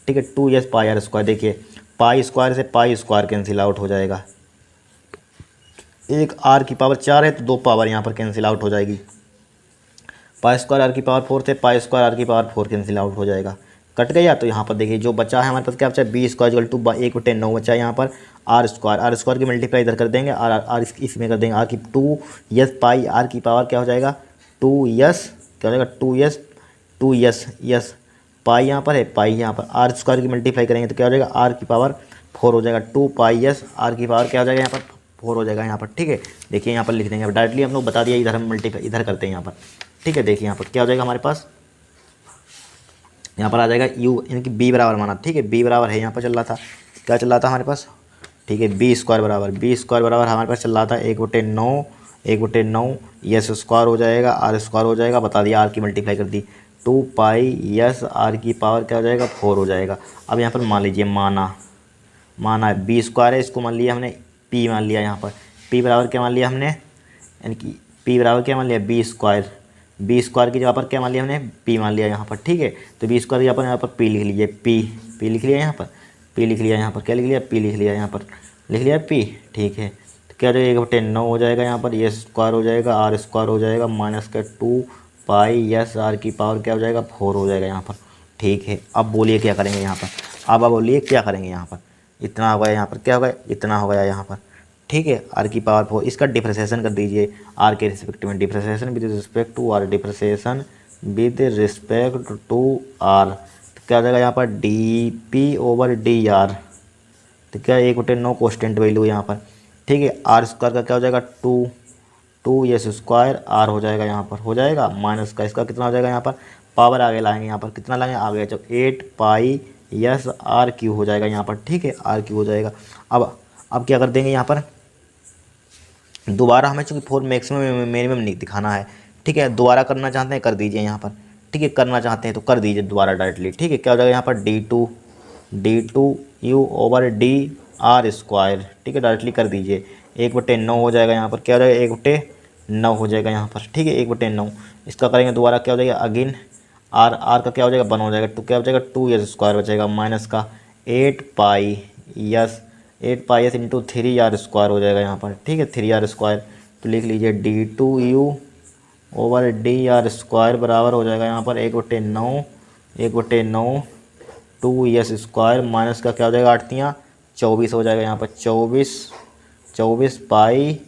ठीक है, 2 यस पाई आर स्क्वायर। देखिए पाई स्क्वायर से पाई स्क्वायर कैंसिल आउट हो जाएगा, एक आर की पावर 4 है तो 2 पावर यहाँ पर कैंसिल आउट हो जाएगी। पाई स्क्वायर आर की पावर 4 से पाई स्क्वायर आर की पावर 4 कैंसिल आउट हो जाएगा। कट गया। तो यहाँ पर देखिए जो बचा है हमारे पास क्या बचा है, बी स्क्वायर इक्वल टू 1/9 बचा है यहाँ पर। आर स्क्वायर की मल्टीप्लाई इधर कर देंगे, आर इसमें कर देंगे, आर की 2s पाई आर की पावर क्या हो जाएगा 2s, क्या हो जाएगा 2s पाई यहाँ पर है, पाई यहाँ पर आर स्क्वायर की मल्टीप्लाई करेंगे तो क्या हो जाएगा आर की पावर 4 हो जाएगा, 2 पाई s आर की पावर क्या हो जाएगा यहाँ पर 4 हो जाएगा यहाँ पर। ठीक है, देखिए यहाँ पर लिख देंगे, डायरेक्टली हम लोग बता दिया, इधर हम मल्टीप्लाई इधर करते हैं यहाँ पर। ठीक है, देखिए यहाँ पर क्या हो जाएगा हमारे पास, यहाँ पर आ जाएगा u यानी कि b बराबर माना। ठीक है, b बराबर है यहाँ पर चल रहा था, क्या चल रहा था हमारे पास, ठीक है बी स्क्वायर बराबर हमारे पास चल रहा था 1/9 यस स्क्वायर हो जाएगा, आर स्क्वायर हो जाएगा, बता दिया, आर की मल्टीप्लाई कर दी, 2 पाई आर की पावर क्या हो जाएगा 4 हो जाएगा। अब यहाँ पर मान लीजिए माना है बी स्क्वायर है, इसको मान लिया हमने पी मान लिया, यहाँ पर पी बराबर क्या मान लिया हमने, यानी कि पी बराबर क्या मान लिया बी स्क्वायर की जगह पर क्या मान लिया हमने पी मान लिया यहाँ पर। ठीक है, तो बी स्क्वायर की जगह पर यहाँ पर पी लिख लीजिए, पी लिख लिया यहाँ पर, पी लिख लिया यहाँ पर, क्या लिख लिया पी लिख लिया यहाँ पर, लिख लिया पी। ठीक है, तो क्या हो जाएगा 1/9 हो जाएगा यहाँ पर, ये स्क्वायर हो जाएगा, आर स्क्वायर हो जाएगा, माइनस का 2 पाई आर की पावर क्या हो जाएगा 4 हो जाएगा यहाँ पर। ठीक है, अब बोलिए क्या करेंगे यहाँ पर, अब बोलिए क्या करेंगे यहाँ पर, इतना हो गया यहाँ पर, क्या हो गया इतना हो गया यहाँ पर। ठीक है, आर की पावर 4, इसका डिफ्रेंसिएशन कर दीजिए आर के रिस्पेक्ट में, differentiation with respect to r, differentiation with respect to r, तो क्या हो जाएगा यहाँ पर dp/dr, तो क्या 1/9 कॉन्स्टेंट वैल्यू यहाँ पर। ठीक है, आर स्क्वायर का क्या हो जाएगा 2 स्क्वायर आर हो जाएगा यहाँ पर, हो जाएगा, माइनस का इसका कितना हो जाएगा यहाँ पर, पावर आगे लाएंगे यहाँ पर, कितना लाएंगे आगे, जब 8 पाई हो जाएगा यहाँ पर। ठीक है, आर क्यू हो जाएगा। अब क्या कर देंगे यहाँ पर, दोबारा हमें चूँकि 4 मैक्सिमम मिनिमम नहीं दिखाना है। ठीक है, दोबारा करना चाहते हैं कर दीजिए यहाँ पर। ठीक है, करना चाहते हैं तो कर दीजिए दोबारा डायरेक्टली। ठीक है, क्या हो जाएगा यहाँ पर d2u/dr स्क्वायर। ठीक है, डायरेक्टली कर दीजिए, 1/9 हो जाएगा यहाँ पर, क्या हो जाएगा 1/9 हो जाएगा यहाँ पर। ठीक है, 1/9 इसका करेंगे दोबारा, क्या हो जाएगा अगेन आर का क्या हो जाएगा 1 हो जाएगा, तो क्या हो जाएगा 2s स्क्वायर बचेगा, माइनस का 8 पाई s इंटू 3r स्क्वायर हो जाएगा यहाँ पर। ठीक है, 3r स्क्वायर, तो लिख लीजिए d2u/dr स्क्वायर बराबर हो जाएगा यहाँ पर 1/9 2s स्क्वायर, माइनस का क्या हो जाएगा 8×3 = 24 हो जाएगा यहाँ पर, 24 पाई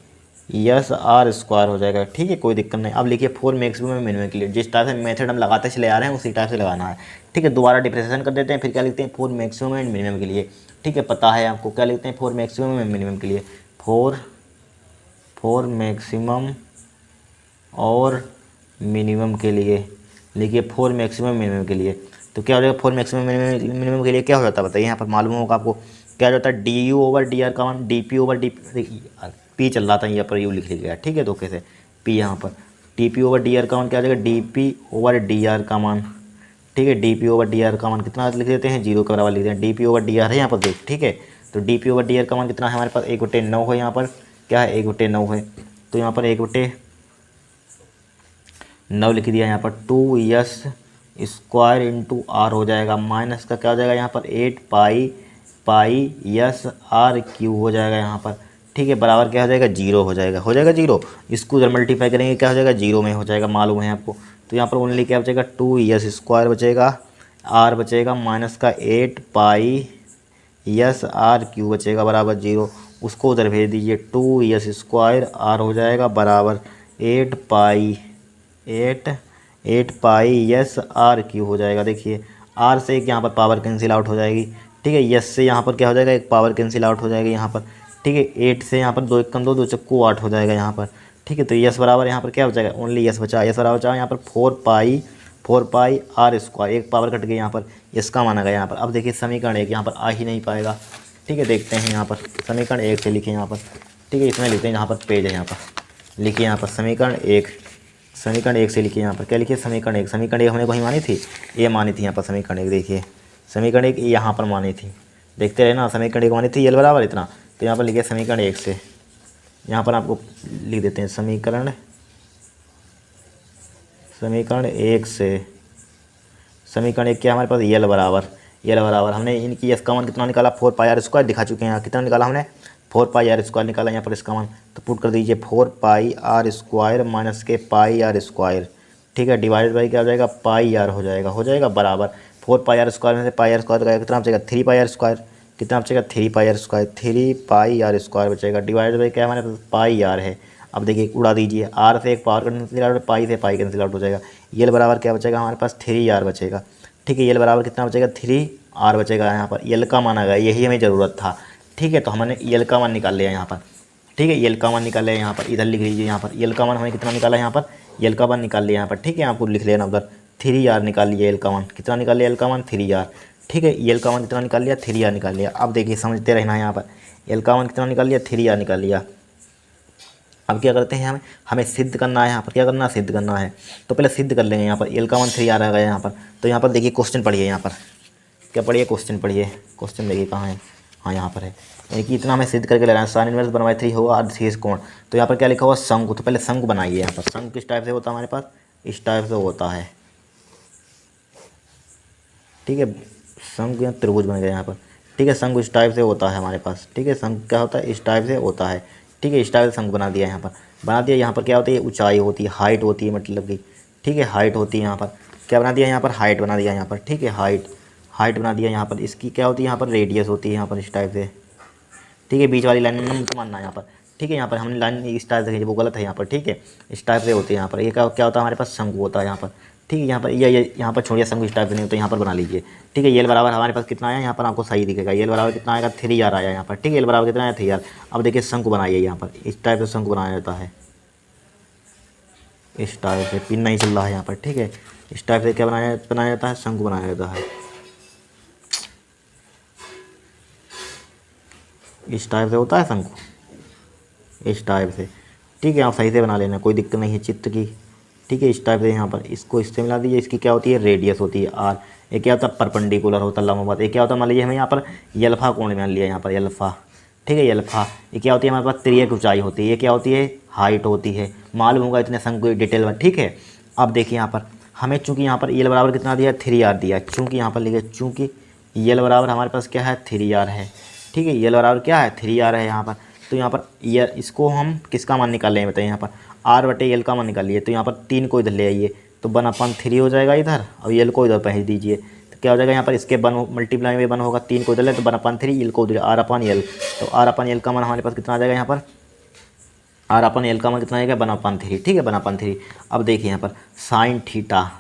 आर स्क्वायर हो जाएगा। ठीक है, कोई दिक्कत नहीं। अब लिखिए 4 मैक्सिमम मिनिमम के लिए जिस टाइप से मेथड हम लगाते चले आ रहे हैं उसी टाइप से लगाना है। ठीक है, दोबारा डिफ्रेंशिएशन कर देते हैं, फिर क्या लिखते हैं 4 मैक्सिमम एंड मिनिमम के लिए। ठीक है, पता है आपको, क्या लिखते हैं 4 मैक्सिमम एंड मिनिमम के लिए, 4 मैक्सिमम और मिनिमम के लिए लिखिए 4 मैक्सिमम मिनिमम के लिए। तो क्या हो जाएगा 4 मैक्सिमम मिनिमम के लिए क्या हो जाता है बताइए, यहाँ पर मालूम होगा आपको क्या होता है, du/dr का मान dp/dp, पी चल रहा था यहाँ पर यू लिख लिया। ठीक है, धोखे से पी यहाँ पर, dp/dr का मान क्या हो जाएगा dp/dr का मान। ठीक है, dp/dr का मान कितना लिख देते हैं 0 के बराबर लिख देते हैं, dp/dr है यहाँ पर देख। ठीक है, तो dp/dr का मान कितना है हमारे पास 1/9 है यहाँ पर, क्या है 1/9 है, तो यहाँ पर 1/9 लिख दिया यहाँ पर, 2s स्क्वायर इंटू आर हो जाएगा, माइनस का क्या हो जाएगा यहाँ पर 8 पाई आर क्यू हो जाएगा यहाँ पर। ठीक है, बराबर क्या हो जाएगा 0 हो जाएगा, 0। इसको जब मल्टीप्लाई करेंगे क्या हो जाएगा 0 में हो जाएगा, मालूम है आपको। तो यहाँ पर ओनली क्या बचेगा 2s स्क्वायर बचेगा, आर बचेगा, माइनस का 8 पाई आर क्यू बचेगा बराबर 0। उसको उधर भेज दीजिए, 2s स्क्वायर आर हो जाएगा बराबर 8 पाई आर क्यू हो जाएगा। देखिए आर से एक यहाँ पर पावर कैंसिल आउट हो जाएगी। ठीक है, यस से यहाँ पर क्या हो जाएगा एक पावर कैंसिल आउट हो जाएगी यहाँ पर। ठीक है, 8 से यहाँ पर 2 1 2 2 चक्कू 8 हो जाएगा यहाँ पर। ठीक है, तो यस बराबर यहाँ पर क्या बचेगा ओनली यस बचा, यस बराबर बचा यहाँ पर 4 पाई आर स्क्वायर, एक पावर कट गई यहाँ पर, इसका माना गया यहाँ पर। अब देखिए समीकरण 1 यहाँ पर आ ही नहीं पाएगा। ठीक है, देखते हैं यहाँ पर समीकरण 1 से लिखे यहाँ पर। ठीक है, इसमें लिखते हैं यहाँ पर पेज है, यहाँ पर लिखिए यहाँ पर समीकरण 1 से लिखिए यहाँ पर, क्या लिखिए समीकरण 1 हमने वही मानी थी, ये मानी थी यहाँ पर समीकरण 1। देखिए समीकरण 1 यहाँ पर मानी थी, देखते रहे ना, समीकरण 1 मानी थी यल बराबर इतना। तो यहाँ पर लिखिए समीकरण 1 से, यहाँ पर आपको लिख देते हैं समीकरण 1 से, समीकरण 1 क्या हमारे पास यल बराबर हमने इनकी यस का मान कितना निकाला 4 पाई आर स्क्वायर दिखा चुके हैं, यहाँ कितना निकाला हमने 4 पाई आर स्क्वायर निकाला यहाँ पर इसका मान। तो पुट कर दीजिए 4 पाई आर स्क्वायर माइनस के पाई आर स्क्वायर। ठीक है, डिवाइडेड बाई क्या हो जाएगा पाई आर हो जाएगा बराबर 4 पाई आर स्क्वायर में से पाई आर स्क्वायर तो कितना बचेगा 3 पाई आर स्क्वायर, कितना बचेगा 3 pi R square, 3 pi R square बचेगा डिवाइड बाई क्या हमारे पास पाई आर है। अब देखिए उड़ा दीजिए, आर से एक पावर कैंसिल आउट, पाई से पाई कैंसिल आउट हो जाएगा। यल बराबर क्या बचेगा हमारे पास 3 आर बचेगा। ठीक है, यल बराबर कितना बचेगा 3 आर बचेगा। यहाँ पर यल का मान आ गया, यही हमें ज़रूरत था। ठीक है, तो हमने यल का मान निकाल लिया यहाँ पर। ठीक है, यल का मान निकाल लिया यहाँ पर, इधर लिख लीजिए यहाँ पर यल का मान हमने कितना निकाला यहाँ पर, यल का मान निकाल लिया यहाँ पर। ठीक है, आपको लिख लेना उधर 3 आर निकाल लिया, यल का मान कितना निकाल लिया, यल का मान 3 आर। ठीक है, यल का मान कितना निकाल लिया 3 आर निकाल लिया। अब देखिए समझते रहना यहाँ पर, यल का मान कितना निकाल लिया 3 आर निकाल लिया। अब क्या करते हैं, हमें सिद्ध करना है यहाँ पर, क्या करना है सिद्ध करना है। तो पहले सिद्ध कर लेंगे यहाँ पर, यल का मान 3 आर आ गया यहाँ पर। तो यहाँ पर देखिए क्वेश्चन पढ़िए, यहाँ पर क्या पढ़िए क्वेश्चन पढ़िए, क्वेश्चन देखिए कहाँ है, हाँ यहाँ पर है। यानी कि इतना हमें सिद्ध करके ले रहा है, साइन इनवर्स 1/3 होगा अर्धशीर्ष कोण। तो यहाँ पर क्या लिखा हुआ शंकु, तो पहले शंकु बनाइए यहाँ पर। शंकु किस टाइप से होता है हमारे पास, इस टाइप से होता है। ठीक है, शंकु या त्रिभुज बन गया यहाँ पर। ठीक है, शंकु इस टाइप से होता है हमारे पास। ठीक है, शंकु क्या होता है इस टाइप से होता है। ठीक है, इस टाइप से शंकु बना दिया यहाँ पर, बना दिया। यहाँ पर क्या होती है ऊंचाई होती है, हाइट होती है मतलब कि। ठीक है, हाइट होती है यहाँ पर, क्या बना दिया यहाँ पर हाइट बना दिया यहाँ पर। ठीक है, हाइट बना दिया यहाँ पर। इसकी क्या होती है यहाँ पर रेडियस होती है यहाँ पर इस टाइप से। ठीक है, बीच वाली लाइन नंबर मानना है यहाँ पर। ठीक है, यहाँ पर हमने लाइन इस टाइप से खींची, वो गलत है यहाँ पर। ठीक है, इस टाइप से होती है यहाँ पर। ये क्या होता है हमारे पास शंकु होता है यहाँ पर। ठीक है, यहाँ पर ये यहाँ पर छोड़िए, शंकु इस टाइप से नहीं होता, यहाँ पर बना लीजिए। ठीक है, यल बराबर हमारे पास कितना आया यहाँ पर आपको सही दिखेगा, यल बराबर कितना आएगा 3 आर आया यहाँ पर। ठीक है, यल बराबर कितना आया 3 आर। अब देखिए शंकु बनाइए यहाँ पर, इस टाइप से शंकु बनाया जाता है, इस टाइप से। पिन नहीं चल रहा है यहाँ पर। ठीक है, इस टाइप से क्या बनाया जाता है शंकु बनाया जाता है, इस टाइप से होता है शंकु, इस टाइप से। ठीक है, आप सही से बना लेना, कोई दिक्कत नहीं है चित्र की। ठीक है, इस टाइप से यहाँ पर इसको इससे मिला दीजिए। इसकी क्या होती है रेडियस होती है आर। ये क्या होता है परपेंडिकुलर होता है लंबवत। ये क्या होता है मान लीजिए हमें यहाँ पर यल्फा कोण मान लिया यहाँ पर यल्फा। ठीक है, यल्फा ये क्या होती है हमारे पास तिर्यक ऊंचाई होती है। ये क्या होती है हाइट होती है, मालूम होगा इतने शंकु डिटेल में। ठीक है, अब देखिए यहाँ पर हमें चूँकि यहाँ पर यल बराबर कितना दिया 3 आर दिया, चूँकि यहाँ पर लिखे चूँकि यल बराबर हमारे पास क्या है 3 आर है। ठीक है, यल बराबर क्या है 3 आर है यहाँ पर। तो यहाँ पर ये इसको हम किसका मान निकाल लें बताइए, यहाँ पर आर बटे यल का मान निकाल लिए। तो यहाँ पर 3 को इधर ले आइए तो 1/3 हो जाएगा इधर, और यल को इधर भेज दीजिए। तो क्या हो जाएगा यहाँ पर इसके मल्टीप्लाई में 1 होगा, 3 को इधर ले तो 1/3, यल को उधर R/L। तो R/L का मान हमारे पास कितना आ जाएगा यहाँ पर, R/L का मान कितना आएगा 1/3। ठीक है, 1/3। अब देखिए यहाँ पर साइन थीटा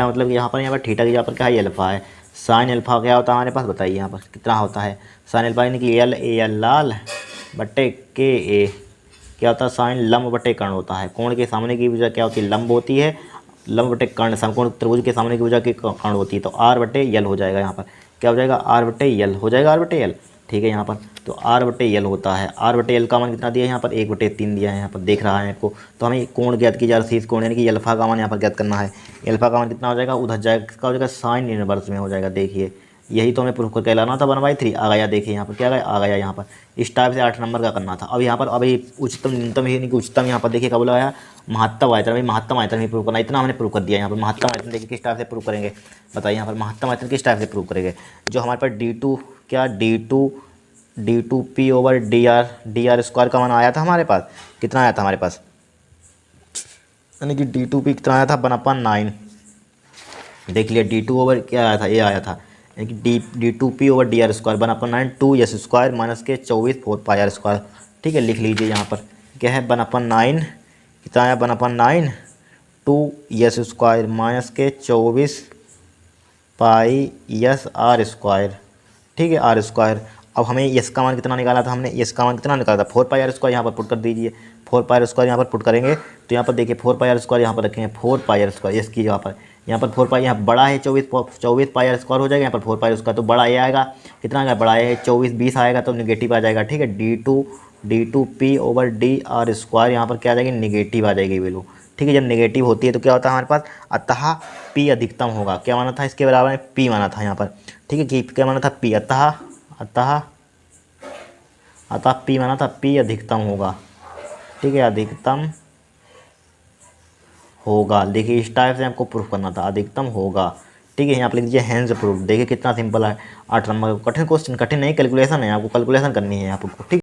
मतलब कि यहाँ पर थीटा की यहाँ पर क्या है अल्फा है। साइन अल्फा क्या होता है हमारे पास बताइए, यहाँ पर कितना होता है साइन अल्फा, यानी कि L लाल बटे KA क्या होता है साइन लंब बटे कर्ण होता है। कोण के सामने की भुजा क्या होती है लंब होती है, लंब बटे कर्ण समकोण त्रिभुज के सामने की भुजा की कर्ण होती है। तो R/L हो जाएगा यहाँ पर, क्या हो जाएगा R/L हो जाएगा R/L। ठीक है, यहाँ पर तो R/L होता है। R/L का मान कितना दिया है यहाँ पर 1/3 दिया है, यहाँ पर देख रहा है आपको। तो हमें कोण ज्ञात की जा रही है, कोण यानी कि अल्फा का मान यहाँ पर ज्ञात करना है। अल्फा का मान कितना हो जाएगा उधर जाएगा, किसका हो जाएगा साइन इनवर्स में हो जाएगा। देखिए यही तो हमें प्रूफ करके लाना था 1/3 आ गया। देखिए यहाँ पर क्या आ गया यहाँ पर इस टाइप से 8 नंबर का करना था। अब यहाँ पर अभी उच्चतम न्यूनतम ही नहीं कि उच्चतम यहाँ पर देखिए क्या बोला है महत्तम आयतन। भाई महत्तम आयतन ही प्रूव करना, इतना हमने प्रूव कर दिया। यहाँ पर महत्तम आयतन देखिए किस टाइप से प्रूव करेंगे बताइए, यहाँ पर महत्तम आयतन किस टाइप से प्रूव करेंगे। जो हमारे पास D2 क्या D2P/dr का मान आया था हमारे पास, कितना आया था हमारे पास, यानी कि D2P कितना आया था 1/9। देख लिया D2 क्या आया था, ये आया था यानी कि D2P/dr 1/9 2s² माइनस के 24 4 पाई r स्क्वायर। ठीक है, लिख लीजिए यहाँ पर क्या है 1/9 कितना आया 1/9 2s² माइनस के 24 पाई s r स्क्वायर। ठीक है, r स्क्वायर। अब हमें यस का मान कितना निकाला था हमने, यस का मान कितना निकाला था 4 पाई r स्क्वायर। यहाँ पर पुट कर दीजिए 4 पाई r स्क्वायर यहाँ पर पुट करेंगे तो यहाँ पर देखिए 4 पाई r स्क्वायर यहाँ पर रखेंगे 4 पाई r स्क्वायर यस की जगह पर। यहाँ पर 4 पाई यहाँ बड़ा है 24 पाई r स्क्वायर हो जाएगा। यहाँ पर 4 पाई r स्क्वायर तो बड़ा ये आएगा, कितना आएगा बड़ा है 24 आएगा तो निगेटिव आ जाएगा। ठीक है, D2P/dr² यहाँ पर क्या आ जाएगी निगेटिव आ जाएगी वैल्यू। ठीक है, जब नेगेटिव होती है तो क्या होता है हमारे पास अतः P अधिकतम होगा। क्या माना था इसके बराबर में P माना था यहाँ पर। ठीक है, कि क्या माना था P अतः P माना था P अधिकतम होगा। ठीक है, अधिकतम होगा। देखिए इस टाइप से आपको प्रूफ करना था अधिकतम होगा। ठीक है, यहाँ पर लिख दीजिए हैंड्स प्रूफ। देखिए कितना सिंपल है 8 नंबर। कठिन क्वेश्चन कठिन नहीं कैलकुलेशन है, आपको कैलकुलेशन करनी है आपको। ठीक।